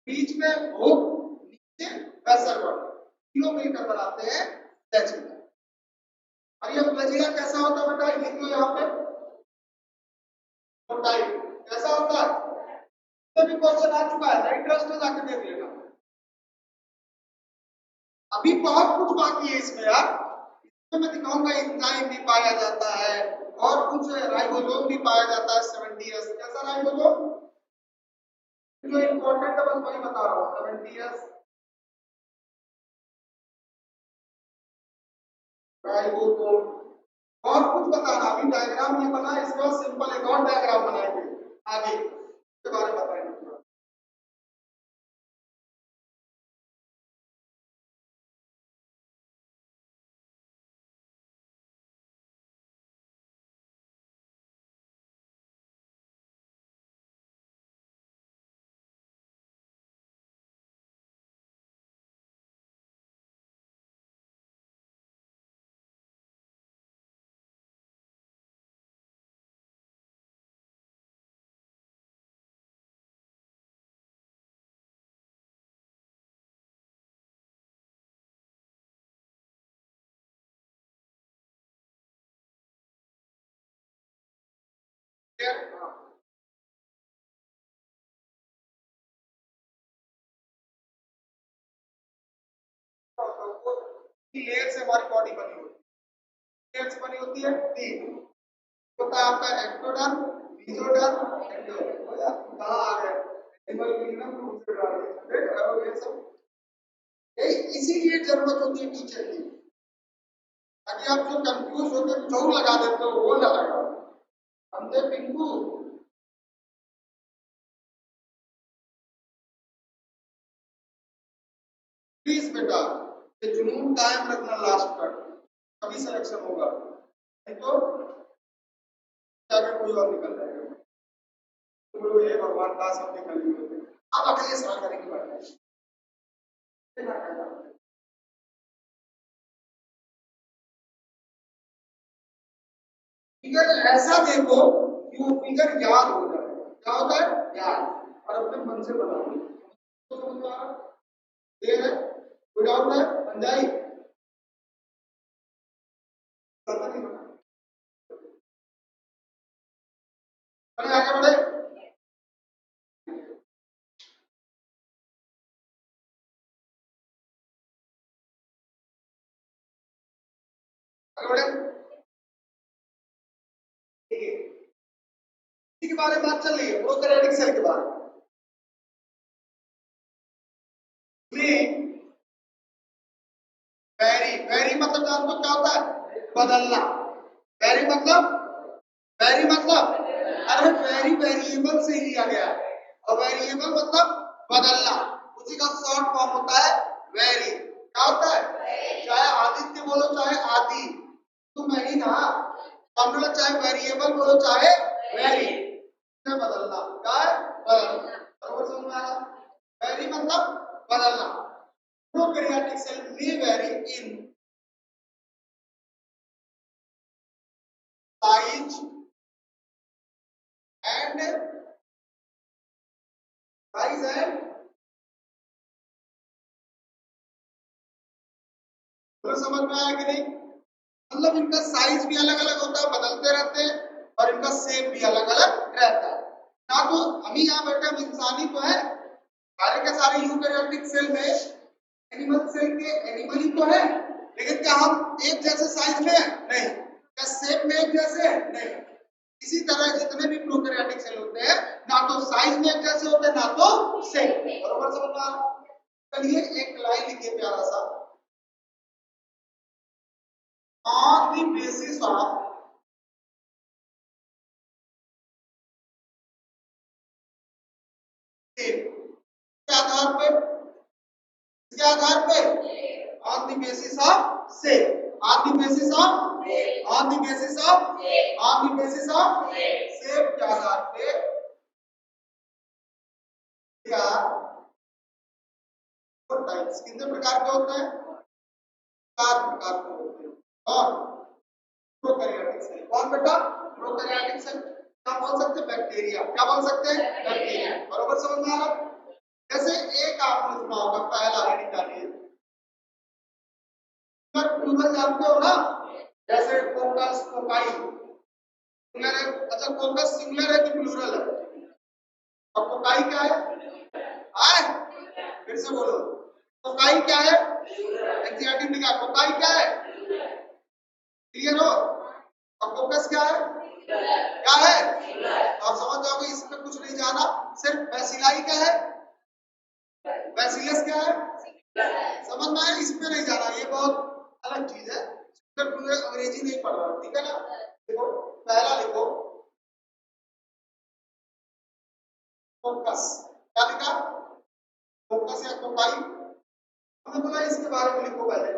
बीच में हुक, नीचे वेसल रॉड, तीनों मिलकर बनाते हैं लचीला। अब ये लचीला कैसा होता है बेटा, लिख लो यहाँ पे, मोटाई कैसा होता है, तो भी क्वेश्चन आ चुका है, इंटरेस्ट है जाके देख लेना। अभी बहुत कुछ बाकी है इसमें यार, इसमें मैं दिखाऊंगा एंजाइम भी पाया जाता है और कुछ राइबोसोम भी पाया जाता है 70s। कैसा राइबोसोम, जो इंपॉर्टेंट है बस वही बता रहा हूँ, 70s राइबोसोम। और कुछ बताना, अभी डायग्राम ये बना, इसके बाद सिंपल एक और डायग्राम बनाएंगे आगे, इसके बारे में बताएंगे। लेयर से हमारी बॉडी बनी होती है, लेयर से बनी होती है तीन, होता है आपका एक्टोडर्म, मेसोडर्म, एंडोडर्म। कहाँ आ गए एनिमल किंगडम, फ्रूट देख रहे हो ये सब, इसीलिए जरूरत होती है टीचर की, ताकि आप जो कंफ्यूज होते जो लगा देते हो वो ना लगा। हमने पिंकू प्लीज बेटा ये जुनून कायम रखना लास्ट तक, तभी सिलेक्शन होगा, नहीं तो जाके कोई और निकल जाएगा। तो बोलो हे भगवान का सब निकल गए, अब अगले साल करेंगे बढ़िया। फिगर ऐसा देखो कि वो फिगर याद हो जाए, क्या होता है याद, और अपने मन से बनाओ। तो समझ में आ रहा देर है, कोई डाउट है, बन जाए, पता नहीं बना, चले आगे बढ़े। आगे बढ़े, ठीक है, इसी के बारे में बात चल रही है, प्रोकैरियोटिक सेल के बारे में। वेरी वेरी मतलब जानते हो क्या होता है, बदलना। वेरी मतलब, वेरी मतलब, अरे वेरी वेरिएबल से लिया गया है, और वेरिएबल मतलब बदलना, उसी का शॉर्ट फॉर्म होता है वेरी। क्या होता है, चाहे आदित्य बोलो चाहे आदि, तुम नहीं ना, फॉर्मूला चाहे वेरिएबल बोलो चाहे वेरी, बदलना, क्या है बदलना, बरोबर समझ में आया। वेरी मतलब बदलना। Prokaryotic cell may vary in size and समझ में आया कि नहीं, मतलब इनका साइज भी अलग अलग होता है, बदलते रहते हैं, और इनका शेप भी अलग अलग रहता है ना। तो हम ही यहाँ बैठे, हम इंसानी तो है, सारे के सारे यूकैरियोटिक सेल में एनिमल सेल के एनिमल ही तो है, लेकिन क्या हम एक जैसे साइज में हैं? नहीं। क्या शेप में एक जैसे हैं? नहीं। इसी तरह जितने भी प्रोकैरियोटिक सेल होते हैं ना तो साइज में एक जैसे होते हैं ना तो शेप में। बरोबर समझ में आ रहा? चलिए एक लाइन लिखिए प्यारा सा, ऑन द बेसिस ऑफ के आधार पे, इसके आधार पे on the basis of shape, on the basis of, on the basis of, on the basis of shape के आधार पे क्या टाइप्स कितने प्रकार के होते हैं? 4 प्रकार के होते हैं। और प्रोकैरियोटिक सेल कौन बेटा? Prokaryotic cell. क्या बोल सकते हैं? बैक्टीरिया। क्या बोल सकते हैं? बैक्टीरिया। बरोबर समझ में आ रहा? जैसे एक आपने सुना होगा, पहला ही निकालिए, प्लूरल जानते हो ना? जैसे कोकस, कोकाई, सिंगुलर है। अच्छा कोकस सिंगुलर है कि प्लूरल है? और कोकाई क्या है? आए फिर से बोलो, कोकाई क्या है? एनसीईआरटी लिखा, कोकाई क्या है? क्लियर हो? और कोकस क्या है? क्या है? आप समझ जाओगे, इसमें कुछ नहीं जाना। सिर्फ बैसिलाई क्या है? बैसिलस क्या है? समझ में आया? इसमें नहीं जाना, ये बहुत अलग चीज है। सिर्फ पूरे अंग्रेजी नहीं पढ़ रहा, ठीक है ना? देखो पहला लिखो फोकस। क्या लिखा? फोकस या कोकाई। हमने बोला इसके बारे में लिखो पहले।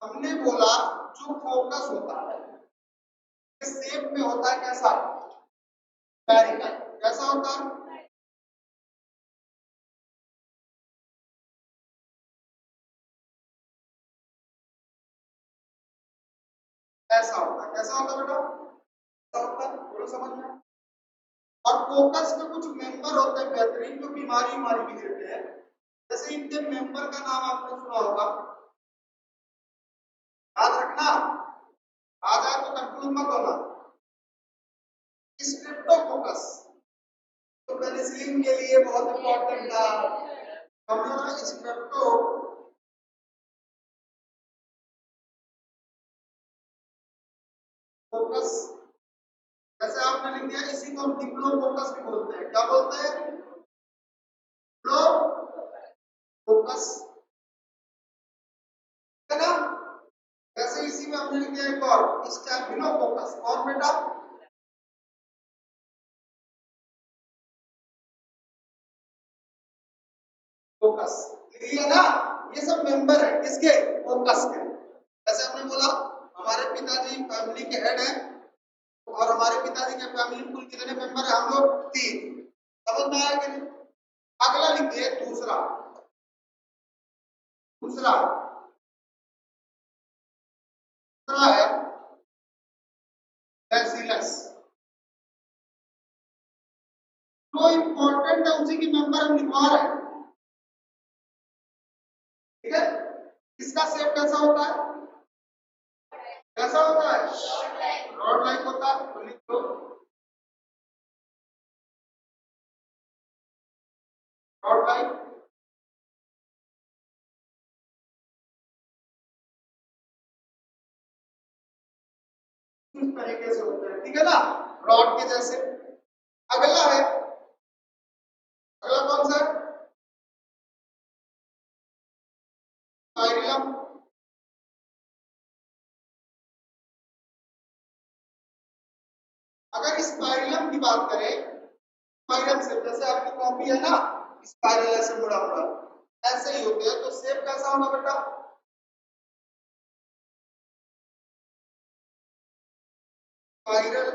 हमने बोला जो फोकस होता है इस शेप में होता है कैसा? स्फेरिकल। कैसा होता है? ऐसा होता है। कैसा होता है बेटा? ऐसा होता है। बोलो समझ में। और फोकस के कुछ मेंबर होते हैं बेहतरीन, जो बीमारी भी देते हैं। जैसे इनके मेंबर का नाम आपने सुना होगा, याद रखना, आ जाए तो कंफ्यूज मत होना। स्ट्रेप्टोकोकस तो पेनिसिलिन के लिए बहुत इंपॉर्टेंट था। हमने स्ट्रेप्टोकोकस, जैसे आपने लिख दिया, इसी को हम डिप्लोकोकस भी बोलते हैं। क्या बोलते हैं? डिप्लोकोकस, है ना? जैसे इसी में हमने लिख दिया एक और स्टैफिलोकोकस। और बेटा फोकस, क्लियर ना? ये सब मेंबर है किसके? फोकस के। जैसे हमने बोला हमारे पिताजी फैमिली के हेड हैं, और हमारे पिताजी के फैमिली कुल कितने मेंबर हैं? हम लोग 3। समझ में आया कि नहीं? अगला लिखिए दूसरा। दूसरा दूसरा है बैसिलस। जो इंपॉर्टेंट है उसी की मेंबर हम लिखवा रहे हैं, ठीक है? इसका शेप कैसा होता है? कैसा होता है? रॉड लाइक होता है। तो लिख दो रॉड लाइक। इस तरीके से होते हैं, ठीक है ना? रॉड के जैसे। अगला है, अगला कौन सा है? स्पाइरलम। अगर स्पाइरलम की बात करें, स्पाइरल से जैसे आपकी कॉपी है ना, स्पाइरल ऐसे मुड़ा मुड़ा ऐसे ही होते हैं, तो शेप कैसा होगा बेटा? स्पाइरल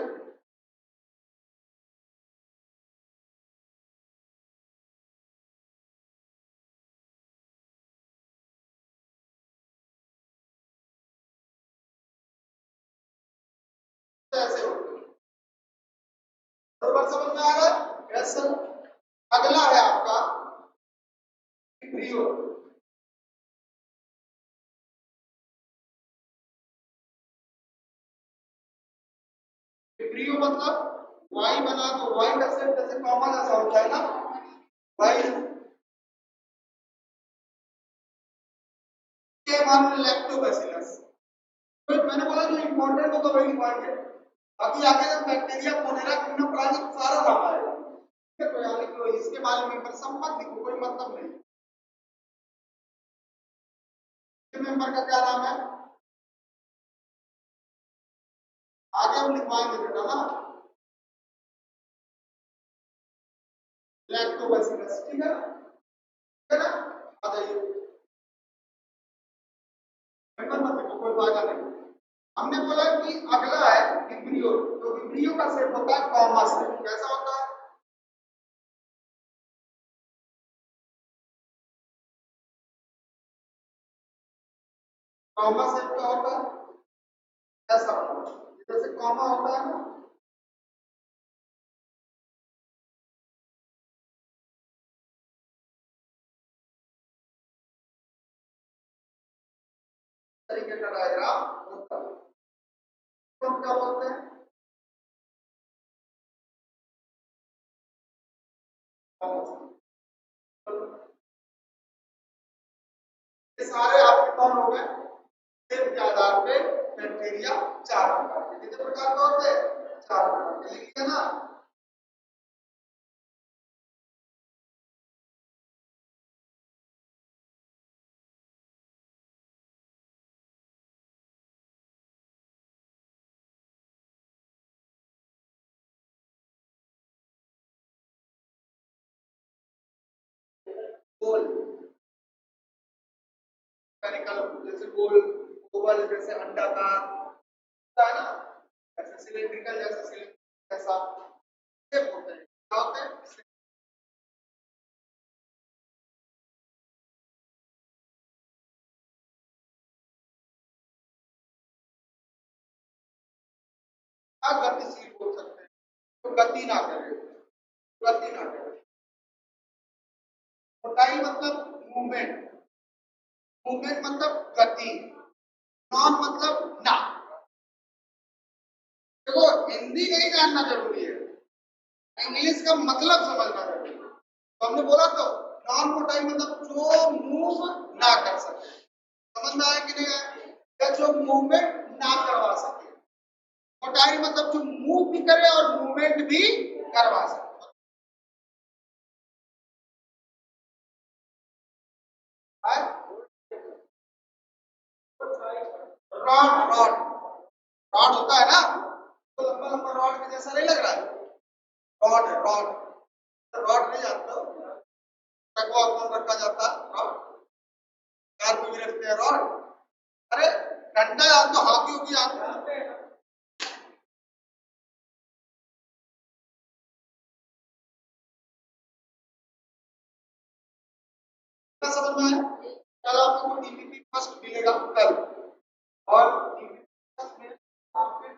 ऐसे होते हैं। बराबर समझ में आ रहा है? ऐसा। अगला है आपका विब्रियो। विब्रियो मतलब वाई बना, तो वाई का शेप जैसे कॉमन ऐसा होता है ना, वाई। ये मान लो लैक्टोबैसिलस। तो मैंने बोला जो इंपॉर्टेंट होगा वही लिखवाएंगे, बाकी आगे जब बैक्टीरिया कोलेरा कितना पढ़ाएंगे तो सारा नाम आएगा। ठीक है, तो यहाँ लिख लो इसके बारे में पर सब मत लिखो, कोई मतलब नहीं। मेंबर का क्या नाम है आगे हम लिखवाएंगे बेटा ना, लैक्टोबैसिलस। ठीक है ना, आ जाइए। मेंबर मत लिखो, कोई फायदा नहीं। हमने बोला कि अगला है विब्रियो, तो विब्रियो का सेट होता है कॉमा सेट। कैसा होता है? कॉमा सेट का होता है ऐसा होता है, जैसे कॉमा होता है ना, तरीके का डायग्राम होता है। तो क्या बोलते हैं? ये सारे आपके कौन हो गए? सेट के आधार पे बैक्टीरिया चार प्रकार के, कितने प्रकार के होते हैं? चार प्रकार के। लिखिए ना, गोल पेरिकल, जैसे गोल, ओवल जैसे अंडाकार होता है ना, ऐसे सिलिंड्रिकल जैसे सिलिंडर ऐसा शेप होते हैं। क्या होते हैं? अगतिशील बोल सकते हैं, तो गति ना करे, गति ना करे। मोटाई मतलब मूवमेंट, मूवमेंट मतलब गति, नॉन मतलब ना। देखो हिंदी नहीं जानना जरूरी है, इंग्लिश का मतलब समझना जरूरी है। तो हमने बोला तो नॉन मोटाई मतलब जो मूव ना कर सके, समझ में आया कि नहीं आया? या जो मूवमेंट ना करवा सके। मोटाई मतलब जो मूव भी करे और मूवमेंट भी करवा सके। रॉड, रॉड, रॉड होता है ना, तो लंबा लंबा रॉड के जैसा नहीं लग रहा है? रॉड है, रॉड। तो रॉड नहीं जानते हो? रखवा कौन रखा जाता है? रॉड। कार में भी रखते हैं रॉड। अरे डंडा याद तो हॉकी की याद करते हैं। क्या समझ में आया? कल आपको डीपीपी फर्स्ट मिलेगा कल, और डीपीपी फर्स्ट में आपके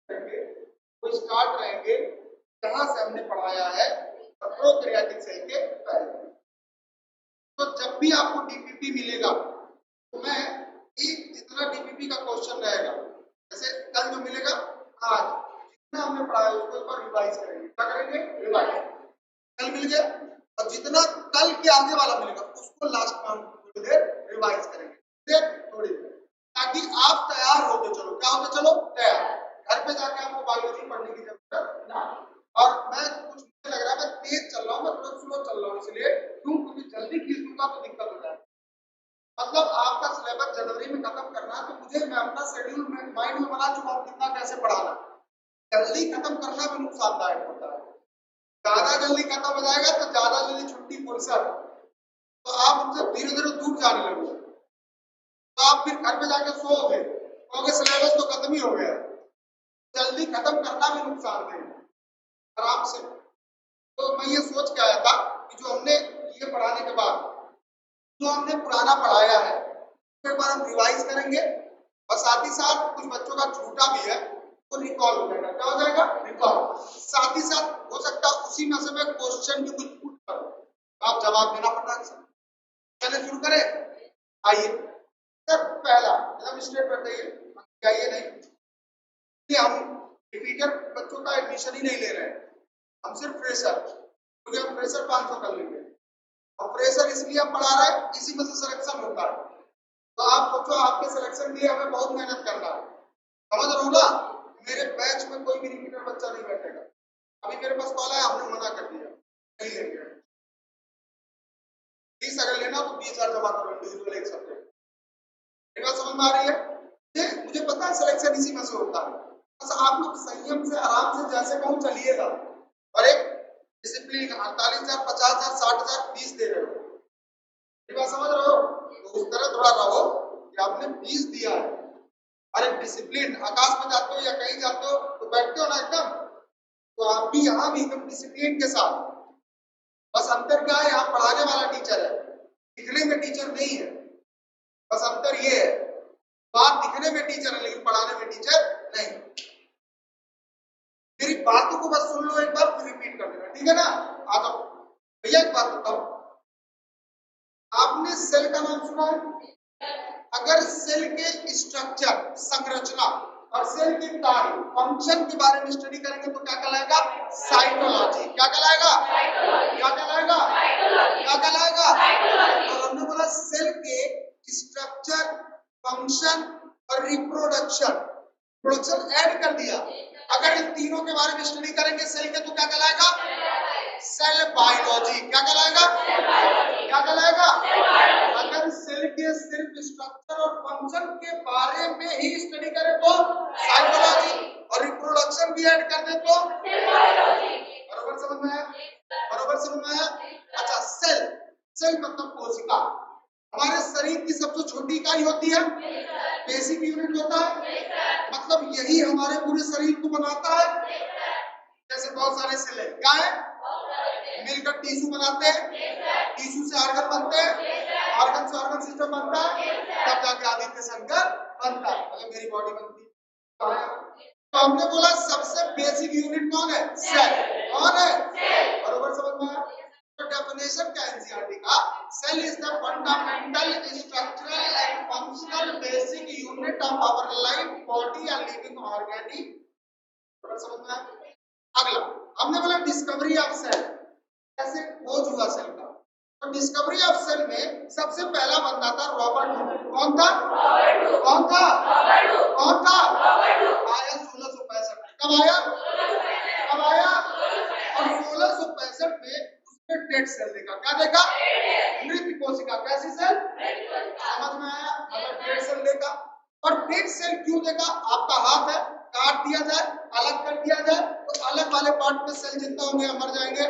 रहेंगे, वो स्टार्ट रहेंगे जहां से हमने पढ़ाया है प्रोकैरियोटिक सेल के पहले। तो जब भी आपको डीपीपी मिलेगा तो मैं एक जितना डीपीपी का क्वेश्चन रहेगा, जैसे कल जो मिलेगा, आज जितना हमने पढ़ा है उसको एक बार रिवाइज करेंगे। क्या करेंगे? रिवाइज। कल मिल गया, और जितना कल के आगे वाला मिलेगा उसको लास्ट में हम थोड़ी देर रिवाइज करेंगे, थोड़ी देर, ताकि आप तैयार होते चलो। क्या होते चलो? तैयार। घर पे जाके आपको बायोलॉजी पढ़ने की जरूरत ना। और मैं कुछ मुझे लग रहा है मैं तेज चल रहा हूँ, मैं थोड़ा स्लो चल रहा हूँ, इसलिए क्यों? क्योंकि जल्दी खींच दूंगा तो दिक्कत हो जाएगी। मतलब आपका सिलेबस जनवरी में खत्म करना है, तो मुझे मैं अपना शेड्यूल में माइंड में बना चुका हूँ कितना कैसे पढ़ाना। जल्दी खत्म करना भी नुकसानदायक होता है। ज्यादा जल्दी खत्म हो जाएगा तो ज्यादा जल्दी छुट्टी फुर्सत, तो आप उनसे धीरे धीरे दूर जाने लगोगे, तो आप फिर घर पे जाके सोओगे, कहोगे सिलेबस तो खत्म ही हो गया। जल्दी खत्म करना भी नुकसानदेह है, आराम से। तो मैं ये सोच के आया था कि जो हमने ये पढ़ाने के बाद जो हमने पुराना पढ़ाया है एक बार हम रिवाइज करेंगे, और साथ ही साथ कुछ बच्चों का छूटा भी है वो रिकॉल हो जाएगा। क्या हो जाएगा? रिकॉल। साथ ही साथ हो सकता है उसी में से मैं क्वेश्चन भी कुछ पुट करूं, आप जवाब देना पड़ता है। चलिए शुरू करें, आइए। सर पहला एकदम स्ट्रेट बताइए, चाहिए नहीं कि हम रिपीटर बच्चों का एडमिशन ही नहीं ले रहे हैं, हम सिर्फ फ्रेशर, क्योंकि हम फ्रेशर 500 कर लेंगे। और फ्रेशर इसलिए हम पढ़ा रहे हैं, इसी में से सिलेक्शन होता है। तो तो आप सोचो आपके सिलेक्शन के लिए हमें बहुत मेहनत करना है, समझ रहे हो ना। मेरे बैच में कोई भी रिपीटर बच्चा नहीं बैठेगा। अभी मेरे पास कॉल आया, हमने मना कर दिया, नहीं लेंगे। फीस अगर लेना तो 20,000 जमा करो इंडिविजुअल एक सब्जेक्ट। ये बात समझ में आ रही है? मुझे पता है सिलेक्शन इसी में से होता है। बस आप लोग संयम से आराम से जैसे कहूँ चलिएगा, और एक डिसिप्लिन 48,000 50,000 60,000 फीस दे रहे हो, ये बात समझ रहे हो, तो उस तरह थोड़ा रहो कि आपने फीस दिया है। अरे डिसिप्लिन, आकाश में जाते हो या कहीं जाते हो तो बैठते हो ना एकदम, तो आप भी यहाँ भी एकदम डिसिप्लिन के साथ। बस अंतर क्या है, यहाँ पढ़ाने वाला टीचर है, दिखने में टीचर नहीं है। बस अंतर ये है, बात दिखने में टीचर है लेकिन पढ़ाने में टीचर नहीं। मेरी बातों को बस सुन लो एक बार, फिर रिपीट कर देना, ठीक है ना। आ जाओ भैया, एक बात बताओ, आपने सेल का नाम सुना है? अगर सेल के स्ट्रक्चर, संरचना और सेल के कार्य, फंक्शन के बारे में स्टडी करेंगे तो क्या कहलाएगा? साइटोलॉजी। क्या कहलाएगा? क्या कहलाएगा? क्या कहलाएगा? और हमने बोला सेल के स्ट्रक्चर, फंक्शन और रिप्रोडक्शन, प्रोडक्शन ऐड कर दिया। अगर इन तीनों के बारे में स्टडी करेंगे सेल के तो क्या कहलाएगा? Cell biology. क्या कहलाएगा? क्या कहलाएगा? अगर सेल के सिर्फ स्ट्रक्चर और फंक्शन के बारे में ही स्टडी करें तो साइकोलॉजी, और रिप्रोडक्शन भी ऐड कर दे तो सेल बायोलॉजी। बरोबर समझ में आया? बरोबर समझ में आया? अच्छा, सेल, सेल मतलब कोशिका। हमारे शरीर की सबसे छोटी इकाई होती है, बेसिक यूनिट होता है, मतलब यही हमारे पूरे शरीर को बनाता है। जैसे बहुत सारे सेल है, क्या है? मिलकर टिश्यू बनाते हैं, टिश्यू से ऑर्गन बनते हैं, ऑर्गन से ऑर्गन सिस्टम बनता है, तब जाके आदित्य शंकर बनता है, मतलब मेरी बॉडी बनती है। तो हमने बोला सबसे बेसिक यूनिट कौन है? सेल। कौन है? बरोबर समझ में आया? तो डेफिनेशन क्या है एनसीईआरटी का? Cell is the fundamental structural and functional basic unit of our life, body and living organic. बरोबर समझ में आया? अगला हमने बोला डिस्कवरी ऑफ सेल, कैसे खोज हुआ सेल का। तो डिस्कवरी ऑफ सेल में सबसे पहला बंदा था रॉबर्ट हुक। कौन था? कौन था? कौन था? आया 1665। कब आया? कब आया? और 1665 में उसने डेड सेल देखा। क्या देखा? मृत कोशिका। कैसी सेल? समझ में आया? मतलब डेड सेल देखा। और डेड सेल क्यों देखा? आपका हाथ है, काट दिया जाए, अलग कर दिया जाए तो अलग वाले पार्ट में सेल जिंदा होंगे या मर जाएंगे।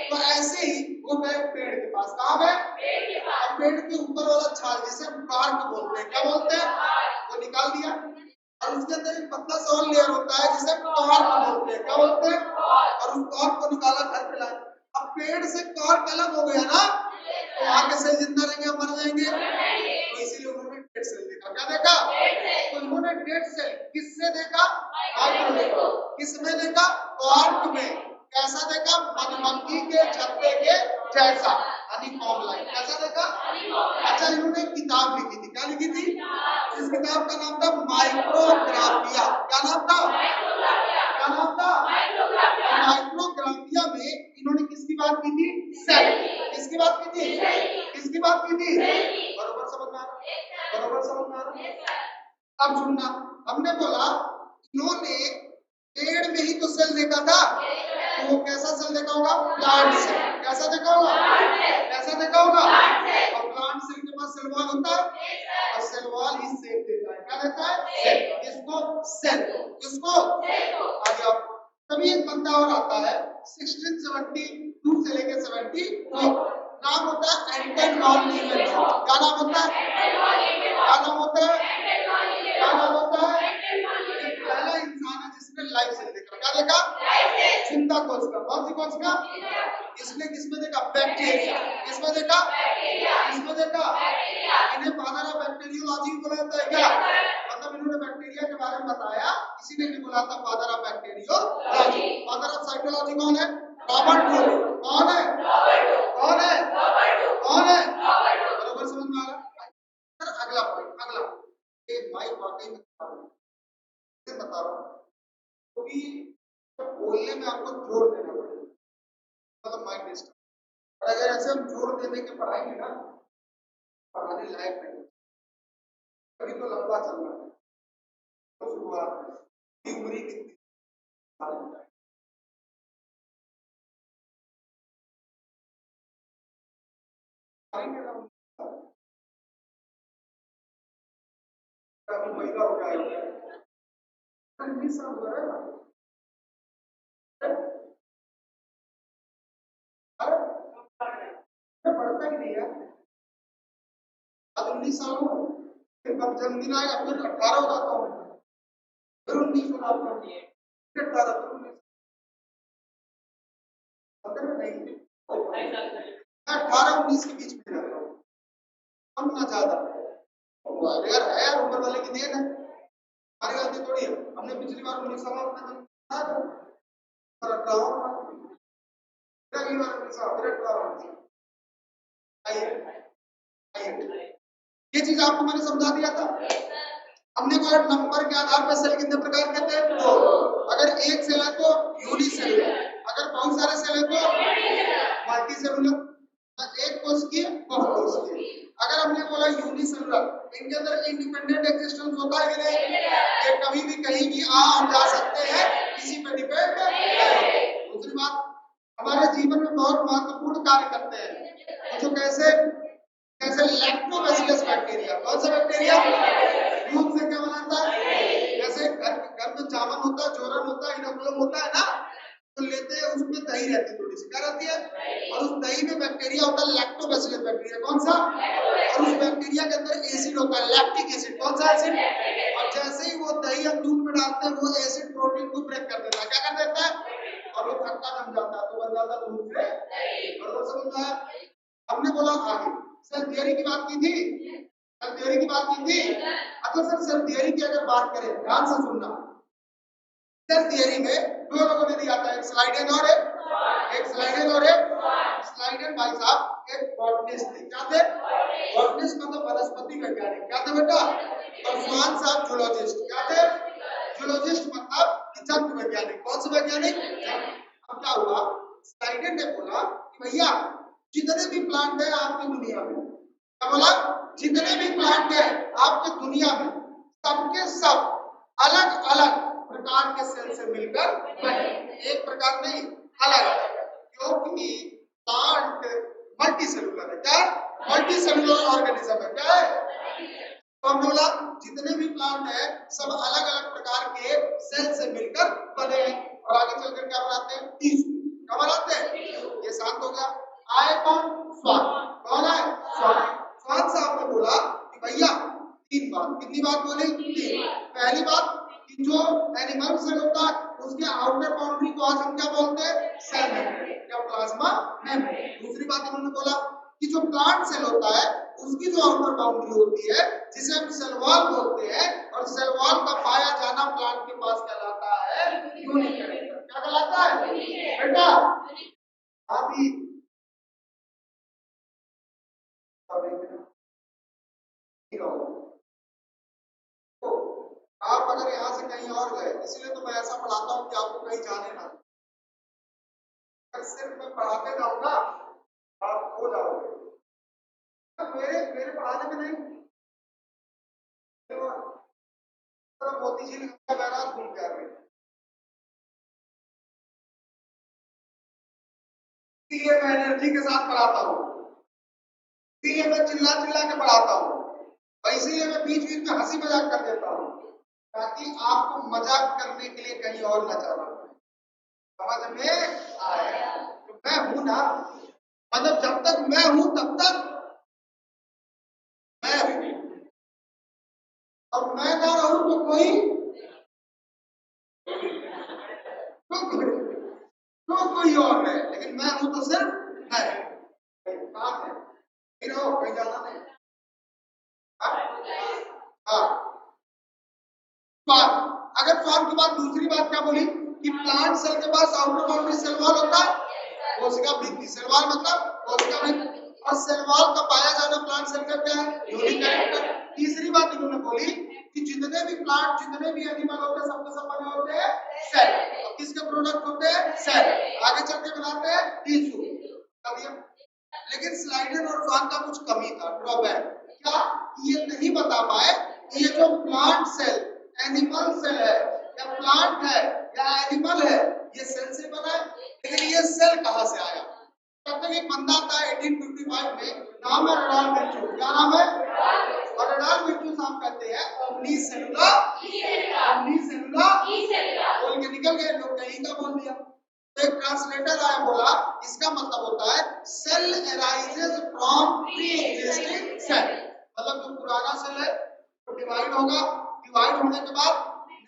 तो ऐसे ही वो गए पेड़ के पास। कहाँ गए? पेड़ के ऊपर वाला छाल जिसे हम कार्क बोलते हैं, क्या बोलते हैं, वो निकाल दिया। और उसके अंदर एक पतला सा और लेयर होता है जिसे कार्क बोलते हैं, क्या बोलते हैं, और उस कार्क को निकाला, घर पे लाए। अब पेड़ से कार्क अलग हो गया ना, तो वहां के सेल जिंदा रहेंगे या मर जाएंगे। तो इसीलिए उन्होंने डेड सेल देखा। क्या देखा? तो उन्होंने डेड सेल किससे देखा? किसमें देखा? कार्क में। कैसा देखा? मधुमक्खी के छत्ते के जैसा, हनीकॉम्ब लाइक। कैसा देखा? अच्छा, इन्होंने एक किताब लिखी थी। क्या लिखी थी? इस किताब का नाम था माइक्रोग्राफिया। क्या नाम था? क्या नाम था? माइक्रोग्राफिया में इन्होंने किसकी बात की थी? सेल। किसकी बात की थी? किसकी बात की थी? बरोबर समझ में आ रहा? बरोबर समझ में आ रहा? अब सुनना, हमने बोला इन्होंने पेड़ में ही तो सेल देखा था, तो वो कैसा सेल देखा होगा? Plant cell. कैसा देखा होगा? कैसा देखा होगा? और प्लांट सेल के पास सेल वॉल होता है, और सेल वॉल ही शेप देता है। क्या देता है? सेल। किसको? सेल को। किसको? आगे आओ। तभी एक बंदा और आता है 1672 से लेकर 74, नाम होता है एंटन वॉन लीवेंहॉर्न। क्या नाम होता है? क्या नाम होता है? क्या नाम होता है? पहला इंसान है जिसने लाइव सेल देखा। क्या देखा? जिंदा कोशिका। कौन सी कोशिका? इसने किसमें देखा? बैक्टीरिया। किसमें देखा? किसमें देखा? इन्हें फादर ऑफ बैक्टीरियोलॉजी बोला जाता है। क्या मतलब? इन्होंने बैक्टीरिया के बारे में बताया, इसीलिए इन्हें बोला था father of bacteriology. Father of cytology कौन है? Robert Hooke. कौन है? कौन है? कौन है? बरोबर समझ में आ रहा है? अगला पॉइंट, अगला एक भाई वाकई में बता रहा हूँ, क्योंकि बोलने में आपको जोर देना पड़ेगा, मतलब माइंड डिस्टर्ब। और अगर ऐसे हम जोर दे के पढ़ाएंगे ना, पढ़ाने लायक नहीं। अभी तो लंबा चल रहा है, तो शुरुआत की उम्र कितनी अभी महिला हो गया सब है ना। अरे पढ़ता ही नहीं है, अब 19 साल हो, फिर कब जन्मदिन आएगा फिर 18 हो जाता हूँ, फिर 19 हो जाता हूँ, फिर 18 फिर 19 नहीं, 18-19 के बीच में रहता हूँ, कम ना ज्यादा। यार है यार, ऊपर वाले की देन है, हमारी गलती थोड़ी है। हमने पिछली बार 19 साल अपना जन्म था पर 18 अगली बार 19 साल फिर 18। आइए आइए, ये चीज आपको मैंने समझा दिया था। हमने बोला नंबर के आधार पर सेल कितने प्रकार के थे? दो। अगर एक सेल है तो यूनिसेलुलर, अगर बहुत सारे सेल है तो मल्टीसेलुलर, एक कोश की बहुत कोश की। अगर हमने बोला यूनिसेलुलर, इनके अंदर इंडिपेंडेंट एक्जिस्टेंस होता है कि नहीं? ये कभी भी कहीं भी आ और जा सकते हैं, किसी पे डिपेंड नहीं। दूसरी बात, हमारे जीवन में बहुत महत्वपूर्ण कार्य करते हैं, जो कैसे जैसे लैक्टोबैसिलस बैक्टीरिया। कौन सा बैक्टीरिया? दूध से क्या बनाता है? जैसे घर में जामन होता है, जोरन होता है, इनोकुलम होता है ना, तो लेते हैं, उसमें दही रहती है, थोड़ी सी क्या रहती है, और उस दही में बैक्टीरिया होता है लैक्टोबैसिलस बैक्टीरिया। कौन सा? और उस बैक्टीरिया के अंदर एसिड होता है, लैक्टिक एसिड। कौन सा एसिड? और जैसे ही वो दही हम दूध में डालते हैं, वो एसिड प्रोटीन को ब्रेक कर देता है। क्या कर देता है? और वो खट्टा जम जाता है, तो बन जाता है दूध से दही। बराबर समझ में आया? हमने बोला आगे सेल थियरी की बात की थी, सेल थियरी की बात की थी। अच्छा सर, सेल थियरी की अगर बात करें, ध्यान से सुनना, सेल थियरी में दो लोगों ने दिया था, एक स्लाइडेन और एक स्लाइडेन और एक स्लाइडेन भाई साहब एक बॉटनिस्ट थे। क्या थे? बॉटनिस्ट मतलब वनस्पति वैज्ञानिक। क्या थे बेटा? और स्वान साहब जूलॉजिस्ट। क्या थे? जूलॉजिस्ट मतलब जंतु वैज्ञानिक। कौन से वैज्ञानिक? अब क्या हुआ, स्लाइडेन ने बोला कि भैया जितने भी प्लांट है आपकी दुनिया में, क्या बोला? जितने भी प्लांट है आपकी दुनिया में, सबके सब अलग अलग प्रकार के सेल से मिलकर बने, एक प्रकार नहीं, अलग अलग, क्योंकि प्लांट मल्टी सेलुलर है। क्या? मल्टी सेलुलर ऑर्गेनिज्म है। क्या है? तो हमने बोला जितने भी प्लांट है सब अलग अलग प्रकार के सेल से मिलकर बने हैं, और आगे चलकर क्या बनाते हैं? टिश्यू। क्या बनाते हैं? ये शांत हो गया। आए कौन? स्वान। कौन है? स्वान। स्वान साहब ने बोला कि भैया तीन बात। कितनी बात बोली? तीन। पहली बात कि जो एनिमल सेल होता है उसके आउटर बाउंड्री को आज हम क्या बोलते हैं? सेल मेम्ब्रेन या प्लाज्मा मेम्ब्रेन। दूसरी बात उन्होंने बोला कि जो प्लांट सेल होता है उसकी जो आउटर बाउंड्री होती है जिसे हम सेल वॉल बोलते हैं, और सेल वॉल का पाया जाना प्लांट के पास कहलाता है यूनिकैरेक्टर। क्या कहलाता है बेटा? अभी तो आप अगर यहाँ से कहीं और गए, इसलिए तो मैं ऐसा पढ़ाता हूँ कि आपको कहीं जाने ना, अगर सिर्फ मैं पढ़ाते जाऊंगा आप हो जाओगे। मेरे मेरे पढ़ाने में नहीं, तो मोती जी का बैराज घूम के आ गए, इसलिए मैं एनर्जी के साथ पढ़ाता हूँ, इसीलिए मैं चिल्ला चिल्ला के पढ़ाता हूँ, और इसीलिए मैं बीच बीच में हंसी मजाक कर देता हूँ, ताकि आपको मजाक करने के लिए कहीं और न जाना पड़े। समझ में आया? तो मैं हूं ना, मतलब जब तक मैं हूं तब तक मैं हूं, और मैं ना रहूं तो कोई तो कोई और है, लेकिन मैं हूं तो सिर्फ मैं। कहां है? कहीं जाना नहीं। हाँ, स्वान। अगर स्वान के बाद दूसरी बात क्या बोली कि प्लांट सेल के पास आउटर बाउंड्री सेल वॉल होता है, कोशिका भित्ति। सेल वॉल मतलब कोशिका भित्ति, और सेल वॉल का पाया जाना प्लांट सेल का क्या है? यूनिकैरेक्टर। तीसरी बात इन्होंने बोली कि जितने भी प्लांट, जितने भी एनिमल होते हैं सबके सब बने होते हैं सेल, और किसके प्रोडक्ट होते हैं? सेल। आगे चल के बनाते हैं टिश्यू। लेकिन स्लाइडेन और स्वान का कुछ कमी था, ड्रॉबैक। क्या? ये नहीं बता पाए ये जो प्लांट सेल, एनिमल सेल है या प्लांट है या एनिमल है, ये सेल से बना है। लेकिन ये सेल कहां से आया? तब तक एक बंदा था 1855 में, नाम है रेनॉल्ड विंचू। क्या नाम है? और रेनॉल्ड विंचू साहब कहते हैं ओमनी सेलुलर, ओमनी सेलुलर बोल के निकल गए, लोग कहीं का बोल दिया। तो एक ट्रांसलेटर आया, बोला इसका मतलब होता है cell arises from pre existing cell. मतलब जो पुराना सेल है वो डिवाइड होगा, डिवाइड होने के बाद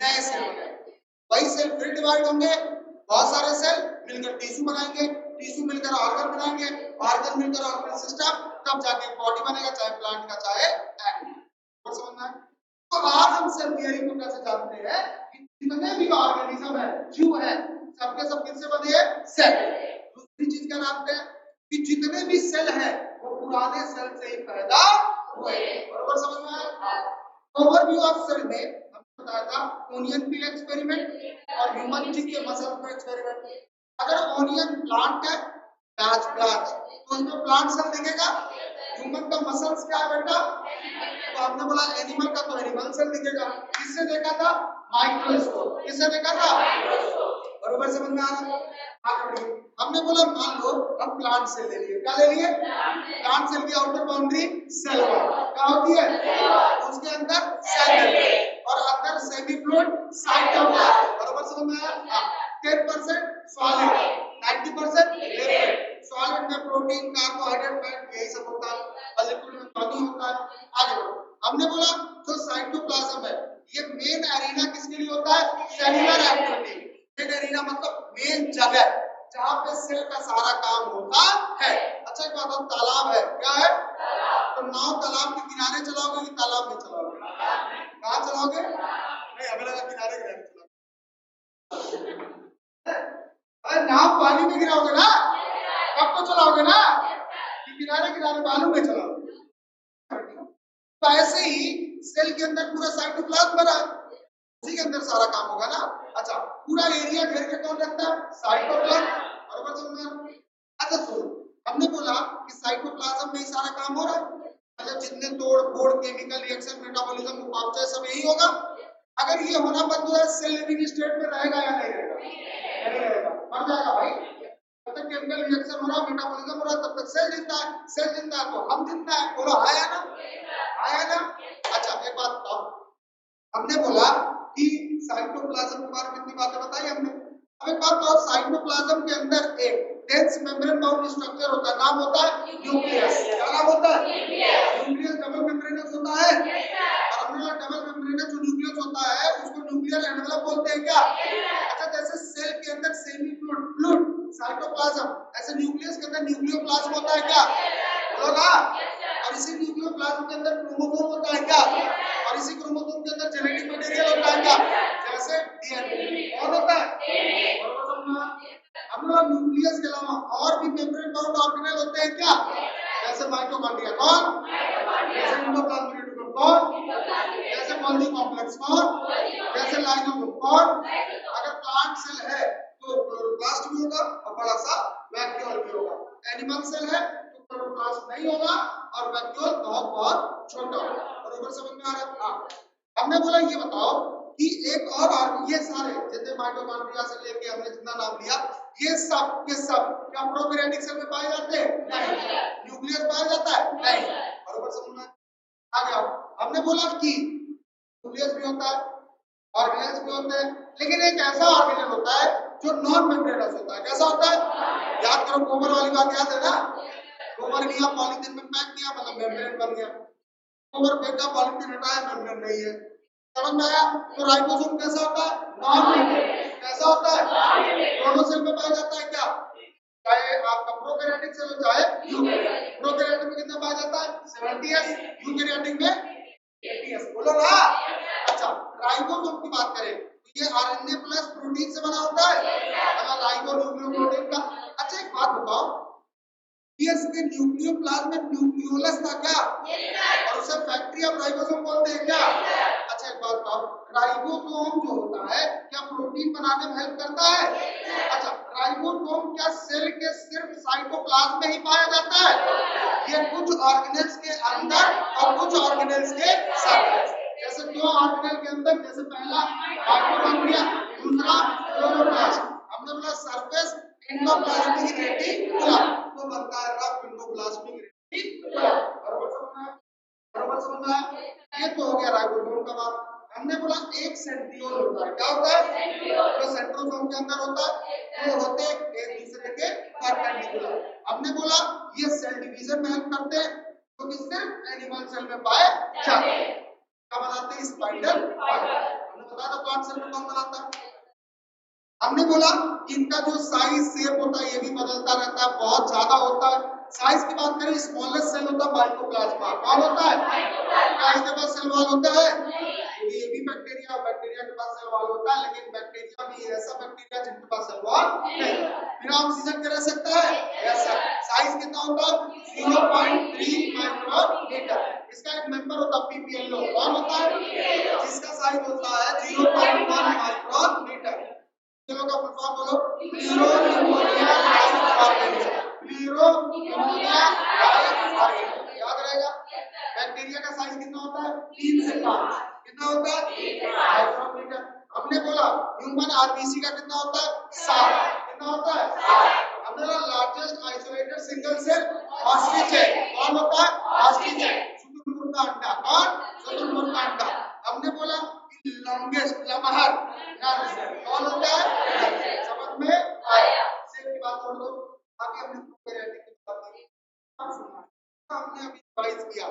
नए सेल बनेंगे, वही सेल फिर डिवाइड होंगे, बहुत सारे सेल मिलकर टिश्यू बनाएंगे, टिश्यू मिलकर ऑर्गन बनाएंगे, ऑर्गन मिलकर ऑर्गन सिस्टम, तब जाके बॉडी बनेगा, चाहे प्लांट का चाहे एनिमल। और समझना है? तो आज हम सेल थ्योरी को कैसे जानते हैं कि जितने भी ऑर्गेनिज्म है, जीव है, सबके सब किससे बने हैं? सेल। दूसरी चीज क्या जानते हैं कि जितने भी सेल हैं वो पुराने सेल से ही पैदा हुए। बरोबर समझ में आया? ओवरव्यू ऑफ सेल में हमने बताया था ओनियन पील एक्सपेरिमेंट और ह्यूमन चीज के मसल का एक्सपेरिमेंट। अगर ओनियन प्लांट है, प्याज प्याज, तो उसमें प्लांट सेल दिखेगा। ह्यूमन का मसल्स क्या है बेटा? तो आपने बोला एनिमल का, तो एनिमल सेल दिखेगा। किससे देखा था? माइक्रोस्कोप। किससे देखा था? बरोबर समझ में आ रहा है? हमने बोला मान लो हम प्लांट सेल ले लिए। क्या ले लिए? प्लांट सेल की आउटर बाउंड्री सेल वॉल क्या होती है? उसके अंदर सेल और अंदर सेमी फ्लूइड साइटोप्लाज्म। बरोबर समझ में आया? 10% सॉलिड, 90% लिक्विड। सॉलिड में प्रोटीन, कार्बोहाइड्रेट, फैट यही सब होता है, और लिक्विड में पानी होता है। आगे हमने बोला जो साइटोप्लाज्म है ये मेन एरिना किसके लिए होता है? Cellular activity. मेन एरिना मतलब मेन जगह जहां पे सेल का सारा काम होता है। अच्छा एक बात, तालाब है, क्या है? तो नाव तालाब के किनारे चलाओगे कि तालाब में चलाओगे? कहाँ चलाओगे? नहीं, हमें लगा किनारे किनारे चलाओगे। अरे नाव पानी में गिराओगे ना, कब तो चलाओगे ना कि किनारे किनारे बालू में चलाओगे। तो ऐसे ही सेल के अंदर पूरा साइटोप्लाज्म बना है, उसी के अंदर सारा काम होगा ना। अच्छा पूरा एरिया घेर के कौन रखता है? साइटोप्लाज्म। बरोबर समझ? अच्छा सुनो, हमने बोला कि साइटोप्लाज्म में ही सारा काम हो रहा है, मतलब जितने तोड़ फोड़, केमिकल रिएक्शन, मेटाबॉलिज्म, उपापचय सब यही होगा। अगर ये होना बंद हो जाए, सेल लिविंग स्टेट में रहेगा या नहीं रहेगा? नहीं रहेगा, मर जाएगा भाई। जब तक केमिकल रिएक्शन हो रहा, मेटाबॉलिज्म हो रहा, तब तक सेल जिंदा है। सेल जिंदा है तो हम जिंदा है। बोलो आया ना? आया ना? अच्छा एक बात बताओ, हमने बोला कि साइटोप्लाज्म के बारे में कितनी बातें बताई हमने। अब एक बात बताओ, साइटोप्लाज्म के अंदर एक डेंस मेम्ब्रेन बाउंड स्ट्रक्चर होता है, नाम होता है न्यूक्लियस। क्या नाम होता है? न्यूक्लियस डबल मेम्ब्रेनस होता है। और हमने बोला डबल मेम्ब्रेनस जो न्यूक्लियस होता है उसको न्यूक्लियर एनवेलप बोलते हैं क्या? अच्छा जैसे सेल के अंदर सेमी फ्लूइड साइटोप्लाज्म, ऐसे न्यूक्लियस के अंदर न्यूक्लियोप्लाज्म होता है क्या? बोलो ना। और इसी न्यूक्लियोप्लाज्म के अंदर क्रोमोसोम होता है क्या? और इसी क्रोमोसोम के अंदर जेनेटिक मटेरियल होता है क्या? जैसे डीएनए। कौन होता है? हम लोग न्यूक्लियस के अलावा और भी मेम्ब्रेन बाउंड ऑर्गेनेल होते हैं क्या? जैसे माइटोकॉन्ड्रिया। कौन? जैसे एंडोप्लाज्मिक रेटिकुलम। कौन? जैसे गोल्गी कॉम्प्लेक्स। कौन? जैसे लाइसोसोम। कौन? अगर प्लांट सेल है तो क्लोरोप्लास्ट भी होगा और बड़ा सा वैक्यूल भी होगा। एनिमल सेल है तो क्लोरोप्लास्ट नहीं होगा और वैक्यूल बहुत बहुत छोटा होगा। बरोबर समझ में आ रहा है? हाँ। हमने बोला ये बताओ कि एक और ये सारे जितने माइटोकॉन्ड्रिया से लेके हमने जितना नाम लिया, ये सब के सब क्या प्रोकैरियोटिक सेल में पाए जाते हैं? नहीं। न्यूक्लियस पाया जाता है? नहीं। बरोबर समझ में आ गया? हमने बोला कि न्यूक्लियस भी होता है, ऑर्गेनेल्स भी होते हैं, लेकिन एक ऐसा ऑर्गेनेल होता है जो नॉन मेम्ब्रेनस होता है। कैसा होता है? याद करो, गोबर वाली बात याद है ना? गोबर लिया, पॉलीथीन में पैक किया, मतलब मेम्ब्रेन बन गया। गोबर फेंका, पॉलीथीन हटाया, मेम्ब्रेन नहीं है। समझ में आया? तो राइबोसोम कैसा होता है? Non membrane. कैसा होता है? दोनों सेल में पाया जाता है क्या? चाहे आपका प्रोकैरियोटिक सेल हो चाहे यूकैरियोटिक। प्रोकैरियोटिक में कितना पाया जाता है? 70s, यूकैरियोटिक में 80s। बोलो ना। अच्छा राइबोसोम की बात करें तो ये आरएनए प्लस प्रोटीन से बना होता है, मतलब राइबोन्यूक्लियोप्रोटीन का। अच्छा एक बात बताओ, ये इसके न्यूक्लियोप्लाज्म में न्यूक्लियोलस था क्या? और उसे फैक्ट्री ऑफ राइबोसोम बोलते हैं क्या? अच्छा एक बात बताओ, राइबोसोम जो होता है क्या प्रोटीन बनाने में हेल्प करता है? अच्छा राइबोसोम क्या सेल के सिर्फ साइटोप्लाज्म में ही पाया जाता है? ये कुछ ऑर्गेनेल्स के अंदर और कुछ ऑर्गेनेल्स के साथ। जैसे जैसे दो ऑर्बिटल के अंदर, जैसे पहला माइटोकॉन्ड्रिया, दूसरा क्लोरोप्लास्ट, हमने बोला सरफेस एंडोप्लाज्मिक रेटिकुलम, तो बनता है रफ एंडोप्लाज्मिक रेटिकुलम। बराबर समझना है, बराबर समझना है। ये तो हो गया राइबोसोम का बात। हमने बोला एक सेंट्रियोल होता है, क्या होता है? जो सेंट्रोसोम के अंदर होता है, वो होते हैं एक दूसरे के परपेंडिकुलर। हमने बोला ये सेल डिवीजन में हेल्प करते हैं, क्योंकि सिर्फ एनिमल सेल में पाए जाते हैं। क्या बनाते हैं? Spider fibre. हमने बताया था प्लांट सेल में कौन बनाता है। हमने बोला इनका जो साइज शेप होता है ये भी बदलता रहता है, बहुत ज्यादा होता है। साइज की बात करें, स्मॉलेस्ट सेल होता है माइकोप्लाज्मा। कौन होता है? क्या इसके पास सेल वॉल होता है? ये भी बैक्टीरिया, बैक्टीरिया के पास सेल वॉल होता है, लेकिन बैक्टीरिया भी ऐसा बैक्टीरिया जिनके पास सेल वॉल नहीं। बिना ऑक्सीजन के रह सकता है? ऐसा। साइज कितना होता है? 0.3 माइक्रोमीटर। इसका एक मेंबर होता है पीपीएलओ। कौन होता है? जिसका साइज होता है 0.1 माइक्रोमीटर। चलो का फुल फॉर्म बोलो। Pleuropneumonia life organism. Pleuropneumonia life organism याद रहेगा। बैक्टीरिया का साइज कितना होता है? 3 से 5। कितना होता है? 3 से 5 माइक्रोमीटर। हमने बोला ह्यूमन आरबीसी का कितना होता है? 7। कितना होता है? 7। हमने बोला largest isolated single cell ostrich है। कौन होता है? ऑस्ट्रिच है। शुतुरमुर्ग का अंडा। कौन? शुतुरमुर्ग का अंडा। हमने बोला लॉन्गेस्ट लमहर नर्व कौन होता है? समझ में आया? सेल की बात कर दो। आगे हमने प्रोकैरियोटिक की बात की। अब सुनना, हमने अभी रिवाइज किया।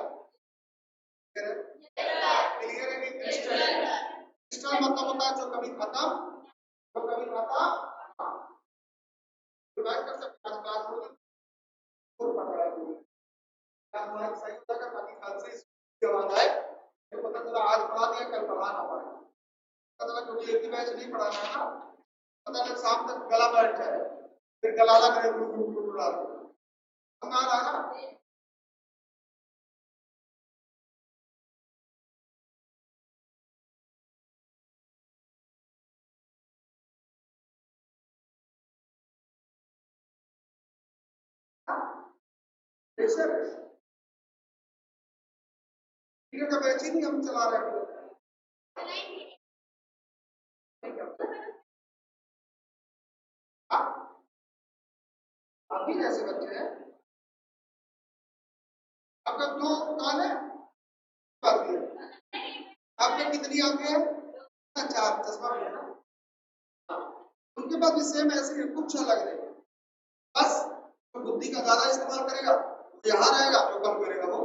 क्लियर है कि क्रिस्टल? क्रिस्टल मतलब होता है जो कभी खत्म, जो कभी खत्म। रिवाइज कर सकते हैं क्लास में तो पढ़ रहा है। क्या हमारा सही होता है ताकि कल से इसकी आवाज आए, तो पता चला आज पढ़ा दिया कल पढ़ा ना पाए। पता चला क्योंकि एक ही बैच नहीं पढ़ाना है ना, पता चला शाम तक गला बैठ जाए, फिर गला लग रहे गुड़ आ रहा ना। का बैच ही नहीं हम चला रहे हैं। अभी जैसे बच्चे हैं आपका 2 कान है, आपके कितनी आंखें हैं? 4। चश्मा भी है ना। उनके पास भी सेम ऐसे ही कुछ अलग नहीं, बस तो बुद्धि का ज्यादा इस्तेमाल करेगा तो यहाँ रहेगा, जो कम करेगा वो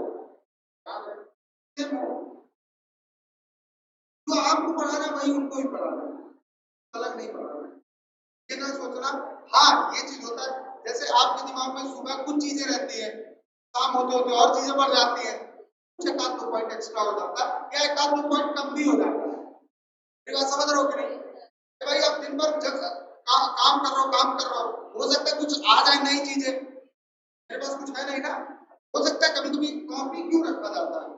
जो आपको पढ़ाना वही उनको भी पढ़ाना, अलग नहीं पढ़ाना। ये ना सोचना हाँ ये चीज होता है। जैसे आपके दिमाग में सुबह कुछ चीजें रहती है, काम होते होते और चीजें बढ़ जाती है, कुछ एक आध 2 पॉइंट एक्स्ट्रा हो जाता है या एक आध 2 पॉइंट कम भी हो जाता है। ये बात समझ रहे हो कि नहीं? भाई आप दिन भर काम कर रहे हो सकता है कुछ आ जाए नई चीजें, मेरे पास कुछ है नहीं ना। हो सकता है कभी कभी कॉपी क्यों रखा जाता है?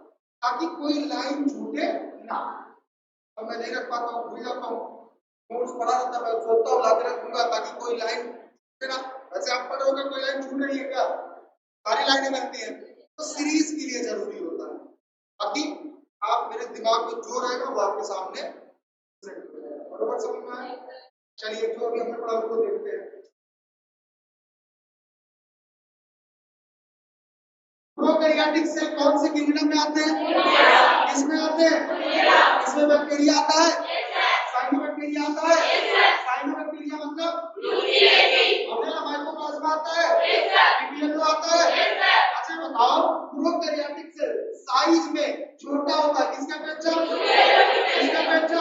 ताकि कोई लाइन छूटे ना। अब मैं नहीं रख पाता हूँ, भूल जाता हूँ, नोट्स पढ़ा रहता मैं सोचता हूँ लाके रखूंगा ताकि कोई लाइन छूटे ना। वैसे आप पढ़ रहे हो कोई लाइन छूट रही है क्या? सारी लाइनें बनती हैं, तो सीरीज के लिए जरूरी होता है ताकि आप मेरे दिमाग में जो रहेगा वो आपके सामने बराबर समझ में आए। चलिए जो अभी हमने पढ़ा उसको देखते हैं। प्रोकैरियोटिक सेल कौन से किंगडम में आते हैं? किसमें आते हैं? इसमें बैक्टीरिया आता है, साइनोबैक्टीरिया आता है। साइनोबैक्टीरिया मतलब माइकोप्लाज्मा आता है, पीपीएलओ आता है। अच्छा बताओ प्रोकैरियोटिक सेल साइज में छोटा होता है, किसका अपेक्षा? किसका अपेक्षा?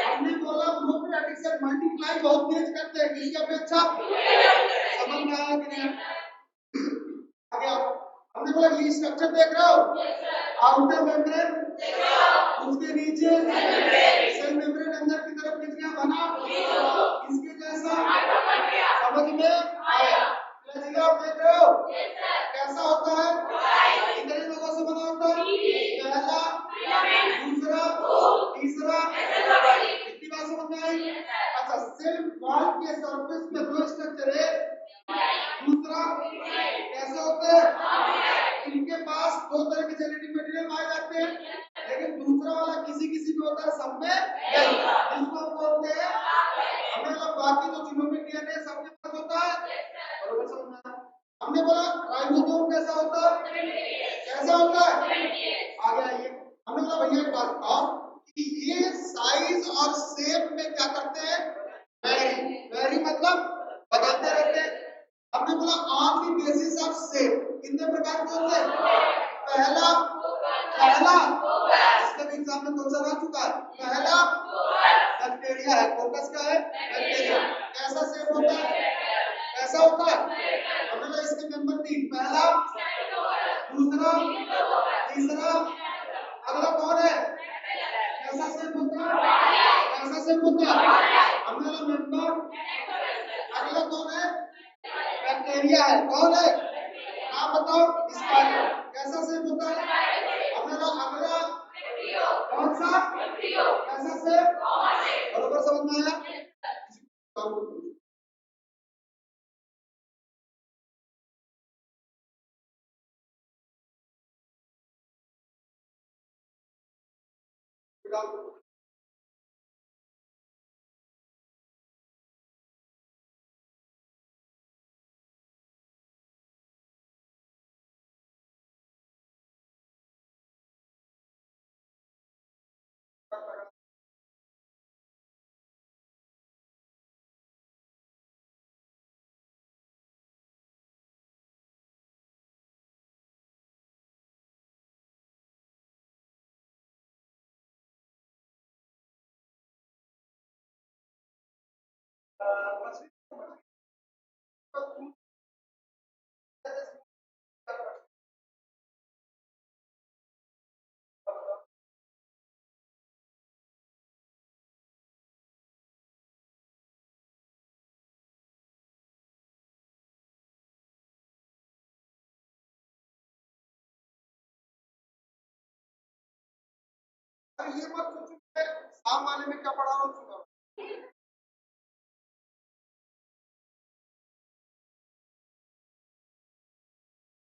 हमने बोला प्रोकैरियोटिक सेल मल्टीप्लाई बहुत तेज करते हैं, किसकी अपेक्षा? समझ में आया कि नहीं? आगे आओ। हमने बोला ये स्ट्रक्चर देख रहे हो, आउटर मेम्ब्रेन, उसके नीचे सेल मेम्ब्रेन अंदर की तरफ खिंच गया बना इसके जैसा, समझ में आया? आप देख रहे हो कैसा होता है? कितने लोगों से बना होता है? पहला, दूसरा, तीसरा, कितनी बात समझ में आई? अच्छा सेल वॉल के सरफेस में 2 स्ट्रक्चर है, दूसरा कैसे होते हैं? इनके पास 2 तरह के जेनेटिक मटेरियल पाए जाते हैं, लेकिन दूसरा वाला में नहीं, इसको हम बोलते हैं। हमने बोला बाकी जो जीनोमिक डीएनए सबके पास होता है, बरोबर समझ में आया। हमने बोला राइबोसोम कैसा होता है, कैसा होता है, आगे आइए। हमने बोला भैया एक बात बताओ कि ये साइज और शेप में क्या करते हैं, वेरी वेरी मतलब बदलते रहते हैं। हमने बोला on the basis of shape कितने प्रकार के होते हैं, पहला पहला इसका भी एग्जाम में क्वेश्चन आ चुका है, पहला बैक्टीरिया है, फोकस क्या है, बैक्टीरिया। कैसा शेप होता है, कैसा होता है, हमने बोला इसके मेंबर 3, पहला, दूसरा, तीसरा, अगला कौन है, कैसा शेप होता है, कैसा शेप होता है, हमने बोला मेंबर, अगला कौन है, बैक्टीरिया है, कौन है, नाम बताओ इसका, कैसा शेप होता है, हमने बोला अगला कौन सा, कैसा शेप, बरोबर समझ में आया। ये मत सोचो शाम वाले में क्या पढ़ा रहा हूँ,